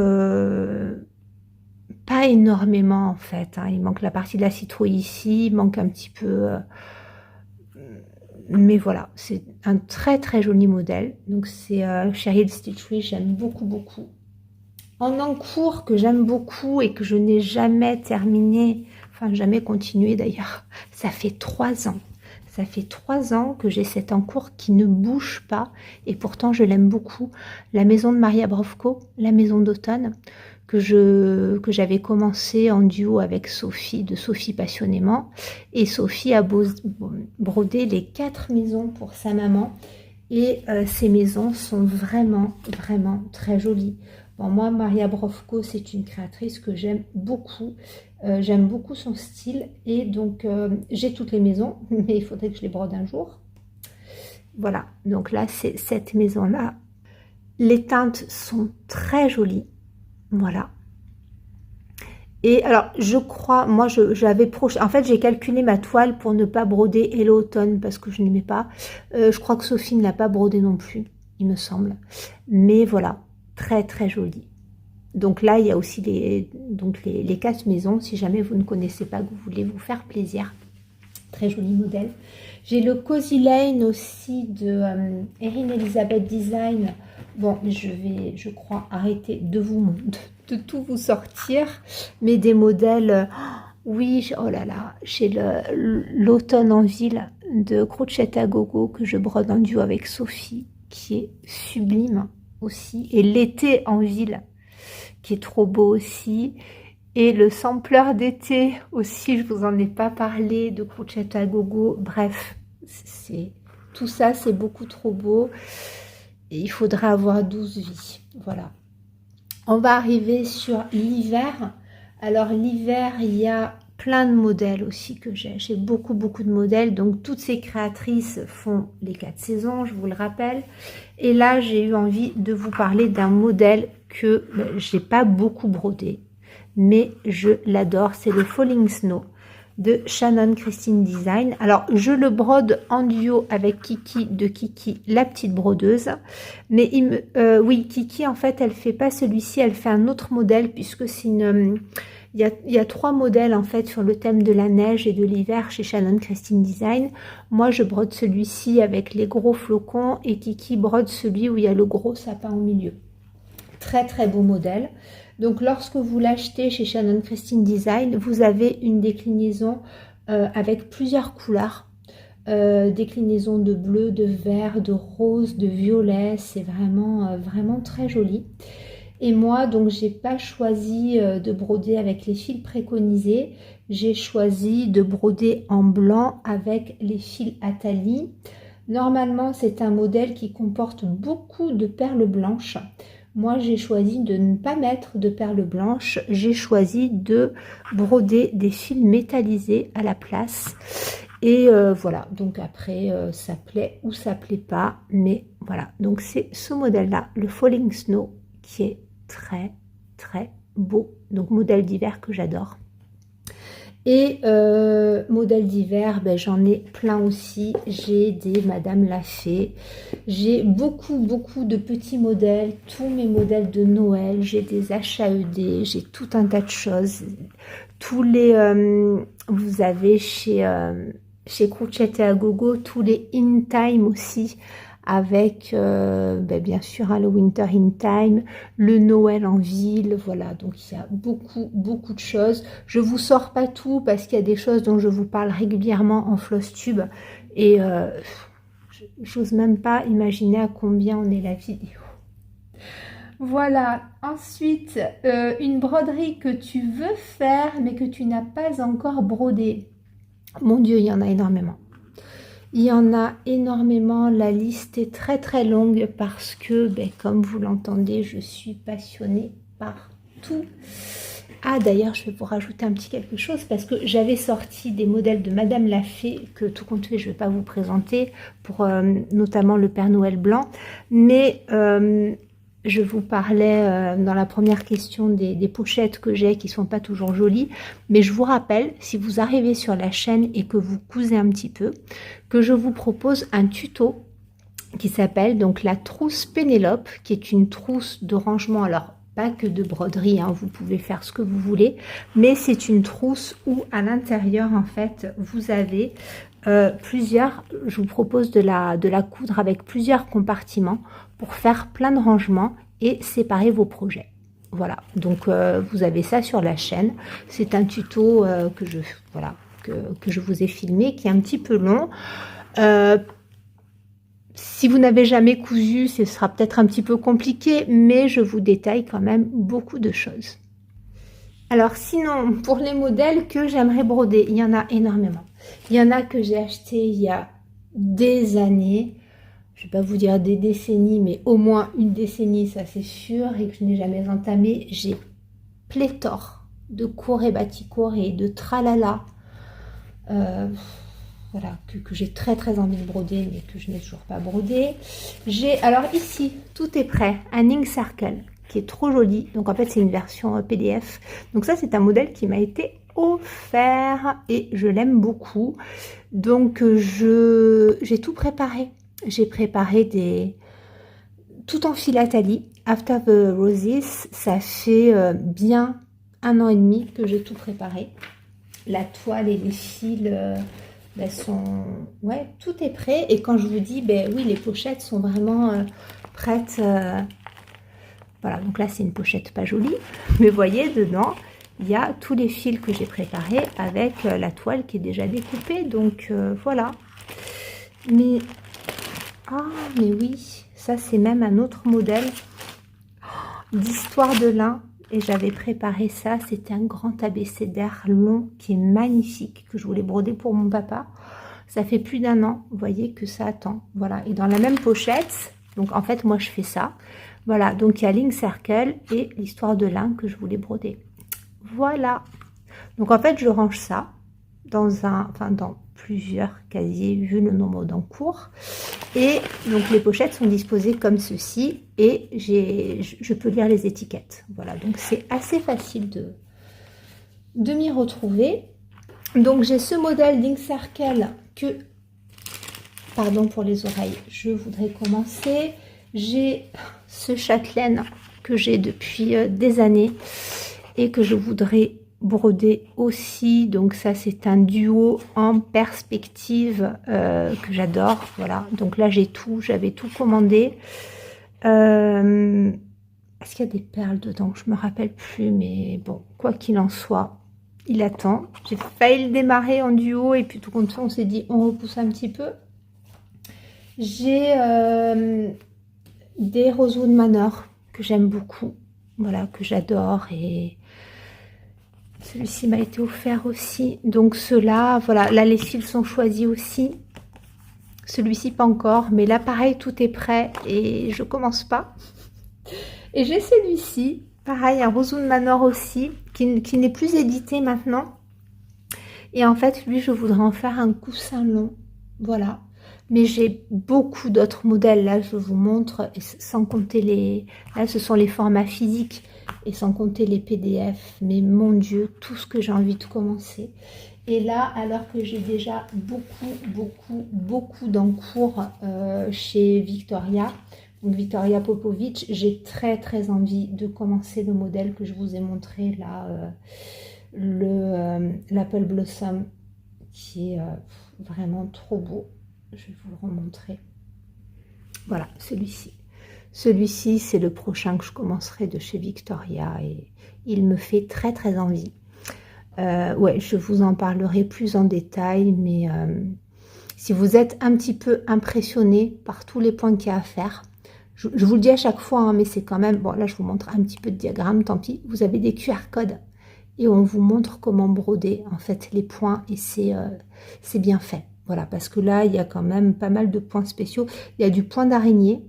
pas énormément en fait, hein. Il manque la partie de la citrouille ici, il manque un petit peu... mais voilà, c'est un très très joli modèle. Donc c'est chez Elle Stitchery, j'aime beaucoup beaucoup. En encours que j'aime beaucoup et que je n'ai jamais terminé, enfin jamais continué d'ailleurs, ça fait 3 ans. Ça fait 3 ans que j'ai cet encours qui ne bouge pas et pourtant je l'aime beaucoup. La maison de Maria Brovko, la maison d'automne, que j'avais commencé en duo avec Sophie, de Sophie Passionnément. Et Sophie a brodé les 4 maisons pour sa maman. Et ces maisons sont vraiment, vraiment très jolies. Bon, moi, Maria Brovko, c'est une créatrice que j'aime beaucoup. J'aime beaucoup son style. Et donc, j'ai toutes les maisons, mais il faudrait que je les brode un jour. Voilà, donc là, c'est cette maison-là. Les teintes sont très jolies. Voilà. Et alors, je crois, moi, j'avais projeté... En fait, j'ai calculé ma toile pour ne pas broder Hello Automne parce que je n'aimais pas. Je crois que Sophie ne l'a pas brodé non plus, il me semble. Mais voilà, très, très joli. Donc là, il y a aussi les 4 maisons, si jamais vous ne connaissez pas, que vous voulez vous faire plaisir. Très joli modèle. J'ai le Cozy Lane aussi de Erin Elizabeth Design. Bon, je vais, je crois, arrêter de tout vous sortir. Mais des modèles, oui, oh là là, j'ai l'automne en ville de Crochet à Gogo que je brode en duo avec Sophie, qui est sublime aussi. Et l'été en ville, qui est trop beau aussi. Et le sampler d'été aussi, je vous en ai pas parlé, de Crochet à Gogo. Bref, tout ça, c'est beaucoup trop beau. Et il faudra avoir 12 vies. Voilà. On va arriver sur l'hiver. Alors l'hiver, il y a plein de modèles aussi que j'ai. J'ai beaucoup, beaucoup de modèles. Donc toutes ces créatrices font les 4 saisons, je vous le rappelle. Et là, j'ai eu envie de vous parler d'un modèle que j'ai pas beaucoup brodé, mais je l'adore, c'est le Falling Snow de Shannon Christine Design. Alors, je le brode en duo avec Kiki de Kiki, la petite brodeuse. Mais oui, Kiki, en fait, elle fait pas celui-ci, elle fait un autre modèle puisque c'est une... Il y a 3 modèles en fait sur le thème de la neige et de l'hiver chez Shannon Christine Design. Moi, je brode celui-ci avec les gros flocons et Kiki brode celui où il y a le gros sapin au milieu. Très, très beau modèle. Donc, lorsque vous l'achetez chez Shannon Christine Design, vous avez une déclinaison avec plusieurs couleurs. Déclinaison de bleu, de vert, de rose, de violet. C'est vraiment, vraiment très joli. Et moi, donc, j'ai pas choisi de broder avec les fils préconisés. J'ai choisi de broder en blanc avec les fils Atali. Normalement, c'est un modèle qui comporte beaucoup de perles blanches. Moi, j'ai choisi de ne pas mettre de perles blanches. J'ai choisi de broder des fils métallisés à la place. Et voilà, donc après, ça plaît ou ça plaît pas. Mais voilà, donc c'est ce modèle-là, le Falling Snow, qui est très, très beau. Donc, modèle d'hiver que j'adore. Et modèle d'hiver, ben, j'en ai plein aussi. J'ai des Madame Lafay. J'ai beaucoup, beaucoup de petits modèles. Tous mes modèles de Noël. J'ai des HAED. J'ai tout un tas de choses. Tous les... vous avez chez Crochet à Gogo tous les In Time aussi. Avec ben bien sûr le Winter in Time, le Noël en ville, voilà, donc il y a beaucoup, beaucoup de choses. Je vous sors pas tout parce qu'il y a des choses dont je vous parle régulièrement en Flosstube et j'ose même pas imaginer à combien on est la vidéo. Voilà, ensuite, une broderie que tu veux faire mais que tu n'as pas encore brodée. Mon Dieu, il y en a énormément. Il y en a énormément, la liste est très très longue parce que, ben, comme vous l'entendez, je suis passionnée par tout. Ah d'ailleurs, je vais vous rajouter un petit quelque chose parce que j'avais sorti des modèles de Madame la Fée que tout compte fait, je ne vais pas vous présenter pour notamment le Père Noël blanc, mais je vous parlais dans la première question des pochettes que j'ai qui sont pas toujours jolies, mais je vous rappelle, si vous arrivez sur la chaîne et que vous cousez un petit peu, que je vous propose un tuto qui s'appelle donc la trousse Pénélope, qui est une trousse de rangement, alors pas que de broderie, hein, vous pouvez faire ce que vous voulez, mais c'est une trousse où à l'intérieur en fait vous avez plusieurs, je vous propose de la coudre avec plusieurs compartiments pour faire plein de rangements et séparer vos projets. Voilà, donc vous avez ça sur la chaîne, c'est un tuto que je vous ai filmé, qui est un petit peu long. Si vous n'avez jamais cousu, ce sera peut-être un petit peu compliqué, mais je vous détaille quand même beaucoup de choses. Alors sinon, pour les modèles que j'aimerais broder, il y en a énormément. Il y en a que j'ai acheté il y a des années, je ne vais pas vous dire des décennies, mais au moins une décennie, ça c'est sûr, et que je n'ai jamais entamé. J'ai pléthore de cours et baticours et de tralala. Voilà, que j'ai très envie de broder, mais que je n'ai toujours pas brodé. J'ai, alors ici, tout est prêt, un Ink Circle, qui est trop joli. Donc en fait, c'est une version PDF. Donc ça, c'est un modèle qui m'a été offert et je l'aime beaucoup. Donc j'ai tout préparé. J'ai préparé tout en philatélie. After the Roses, ça fait bien 1 an et demi que j'ai tout préparé. La toile et les fils... ouais, tout est prêt. Et quand je vous dis, oui, les pochettes sont vraiment prêtes. Voilà, donc là, c'est une pochette pas jolie. Mais vous voyez, dedans, il y a tous les fils que j'ai préparés avec la toile qui est déjà découpée. Donc, voilà. Mais, mais oui, ça, c'est même un autre modèle d'histoire de lin. Et j'avais préparé ça, c'était un grand abécédaire long qui est magnifique, que je voulais broder pour mon papa. Ça fait plus d'1 an, vous voyez que ça attend. Voilà, et dans la même pochette, donc en fait moi je fais ça. Voilà, donc il y a Ink Circle et l'histoire de lin que je voulais broder. Voilà, donc en fait je range ça dans dans plusieurs casiers vu le nombre d'encours. Et donc les pochettes sont disposées comme ceci et je peux lire les étiquettes. Voilà, donc c'est assez facile de m'y retrouver. Donc j'ai ce modèle d'Ink Circle que, pardon pour les oreilles, je voudrais commencer. J'ai ce châtelaine que j'ai depuis des années et que je voudrais broder aussi. Donc ça c'est un duo en perspective que j'adore. Voilà, donc là j'ai tout, j'avais tout commandé. Est-ce qu'il y a des perles dedans? Je me rappelle plus, mais bon, quoi qu'il en soit, il attend. J'ai failli le démarrer en duo et puis tout compte fait on s'est dit on repousse un petit peu. J'ai des Rosewood Manor que j'aime beaucoup, voilà, que j'adore, et celui-ci m'a été offert aussi. Donc ceux-là, voilà, là les fils sont choisis aussi. Celui-ci pas encore, mais là pareil, tout est prêt et je commence pas. Et j'ai celui-ci, pareil, un Rosewood Manor aussi, qui n'est plus édité maintenant. Et en fait, lui, je voudrais en faire un coussin long, voilà. Mais j'ai beaucoup d'autres modèles, là je vous montre, sans compter les... Là ce sont les formats physiques et sans compter les PDF. Mais mon Dieu, tout ce que j'ai envie de commencer. Et là, alors que j'ai déjà beaucoup d'encours chez Victoria, donc Victoria Popovic, j'ai très envie de commencer le modèle que je vous ai montré là, l'Apple Blossom, qui est vraiment trop beau. Je vais vous le remontrer. Voilà, celui-ci. Celui-ci, c'est le prochain que je commencerai de chez Victoria et il me fait très envie. Ouais, je vous en parlerai plus en détail, mais si vous êtes un petit peu impressionné par tous les points qu'il y a à faire, je vous le dis à chaque fois, hein, mais c'est quand même... Bon, là, je vous montre un petit peu de diagramme, tant pis. Vous avez des QR codes et on vous montre comment broder, en fait, les points et c'est bien fait. Voilà, parce que là, il y a quand même pas mal de points spéciaux. Il y a du point d'araignée.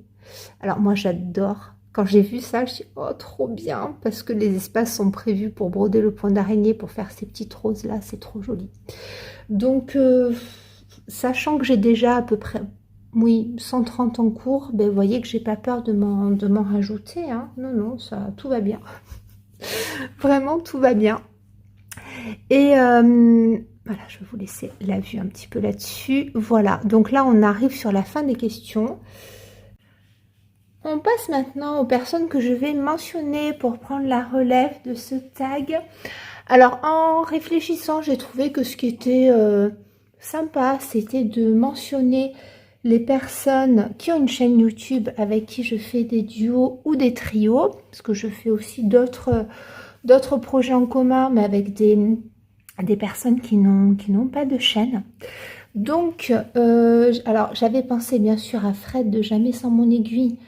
Alors, moi, j'adore Quand j'ai vu ça, je dis oh trop bien, parce que les espaces sont prévus pour broder le point d'araignée, pour faire ces petites roses là, c'est trop joli. Donc sachant que j'ai déjà à peu près, oui, 130 en cours, ben vous voyez que j'ai pas peur de m'en rajouter, hein. Non, non, ça, tout va bien. Vraiment, tout va bien. Et voilà, je vais vous laisser la vue un petit peu là-dessus. Voilà, donc là, on arrive sur la fin des questions. On passe maintenant aux personnes que je vais mentionner pour prendre la relève de ce tag. Alors, en réfléchissant, j'ai trouvé que ce qui était sympa, c'était de mentionner les personnes qui ont une chaîne YouTube avec qui je fais des duos ou des trios, parce que je fais aussi d'autres projets en commun, mais avec des personnes qui n'ont pas de chaîne. Donc, alors j'avais pensé bien sûr à Fred de Jamais sans mon aiguille,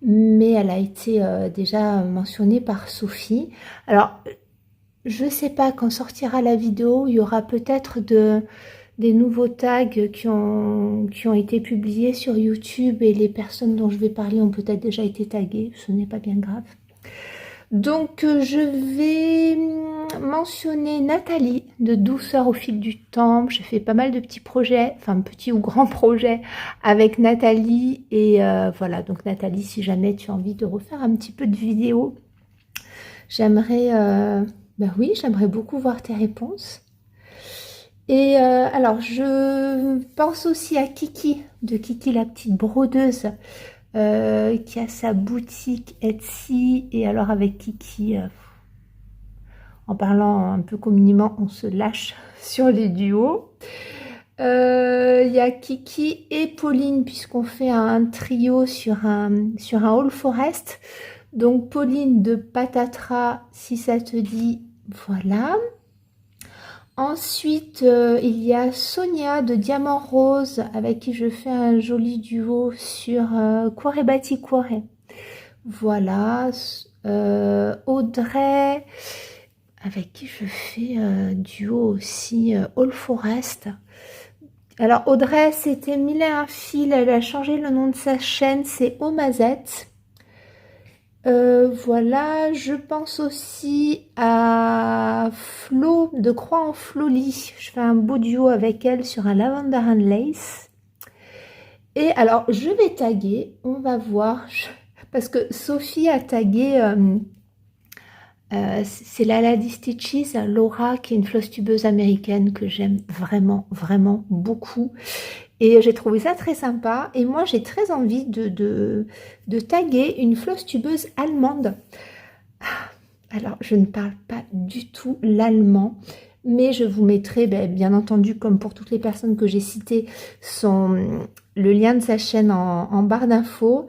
mais elle a été déjà mentionnée par Sophie. Alors, je sais pas quand sortira la vidéo, il y aura peut-être des nouveaux tags qui ont été publiés sur YouTube et les personnes dont je vais parler ont peut-être déjà été taguées, ce n'est pas bien grave. Donc je vais mentionner Nathalie de Douceur au fil du temps. J'ai fait pas mal de petits projets, enfin petits ou grands projets avec Nathalie. Et voilà, donc Nathalie, si jamais tu as envie de refaire un petit peu de vidéo, j'aimerais ben oui, j'aimerais beaucoup voir tes réponses. Et alors, je pense aussi à Kiki, de Kiki la petite brodeuse, qui a sa boutique Etsy. Et alors avec Kiki, en parlant un peu communément, on se lâche sur les duos. Il y a Kiki et Pauline, puisqu'on fait un trio sur un All Forest. Donc Pauline de Patatras, si ça te dit, voilà. Ensuite, il y a Sonia de Diamant Rose, avec qui je fais un joli duo sur Quaré Bati Quaré. Voilà. Audrey, avec qui je fais duo aussi All Forest. Alors Audrey, c'était Mille et un fil, elle a changé le nom de sa chaîne, c'est Omazette. Voilà, je pense aussi à Flo de Croix en Flolie. Je fais un beau duo avec elle sur un Lavender and Lace. Et alors, je vais taguer, on va voir, parce que Sophie a tagué, c'est la Lady Stitches, Laura, qui est une flosstubeuse américaine que j'aime vraiment, vraiment beaucoup. Et j'ai trouvé ça très sympa. Et moi, j'ai très envie de taguer une flosstubeuse allemande. Alors, je ne parle pas du tout l'allemand, mais je vous mettrai, bien entendu, comme pour toutes les personnes que j'ai citées, le lien de sa chaîne en barre d'infos.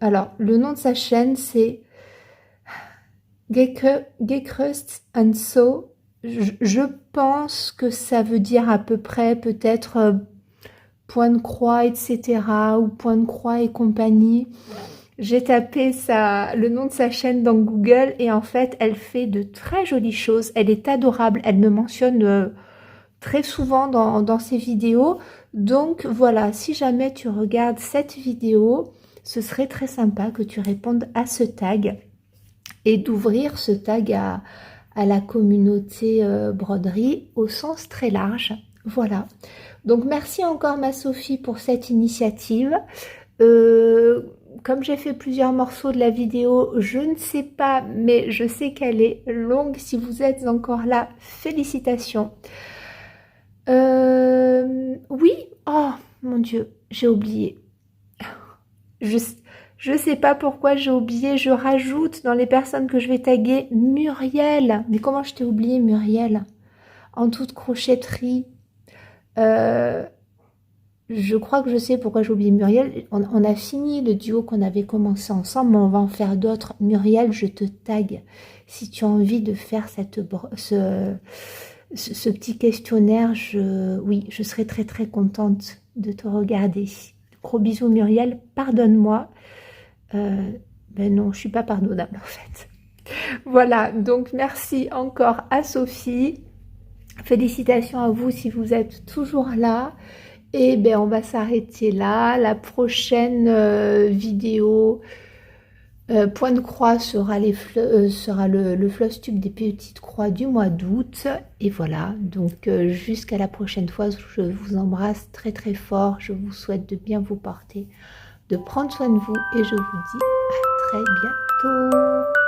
Alors, le nom de sa chaîne, c'est Gekrust and So. Je pense que ça veut dire à peu près peut-être point de croix, etc. ou point de croix et compagnie. J'ai tapé le nom de sa chaîne dans Google et en fait, elle fait de très jolies choses. Elle est adorable. Elle me mentionne très souvent dans ses vidéos. Donc voilà, si jamais tu regardes cette vidéo, ce serait très sympa que tu répondes à ce tag et d'ouvrir ce tag à la communauté broderie au sens très large. Voilà. Donc merci encore ma Sophie pour cette initiative. Comme j'ai fait plusieurs morceaux de la vidéo, je ne sais pas, mais je sais qu'elle est longue. Si vous êtes encore là, félicitations. Oui, oh mon Dieu, j'ai oublié. Je sais pas pourquoi j'ai oublié. Je rajoute dans les personnes que je vais taguer Muriel. Mais comment je t'ai oublié Muriel? En toute crochetterie. Je crois que je sais pourquoi j'ai oublié Muriel. On a fini le duo qu'on avait commencé ensemble, mais on va en faire d'autres. Muriel, je te tag. Si tu as envie de faire ce petit questionnaire, oui, je serais très très contente de te regarder. Gros bisous Muriel, pardonne-moi. Ben non, je suis pas pardonnable en fait. Voilà, donc merci encore à Sophie. Félicitations à vous si vous êtes toujours là. Et ben on va s'arrêter là. La prochaine vidéo, Point de croix sera, sera le floss tube des petites croix du mois d'août. Et voilà, donc jusqu'à la prochaine fois, je vous embrasse très très fort. Je vous souhaite de bien vous porter, de prendre soin de vous et je vous dis à très bientôt.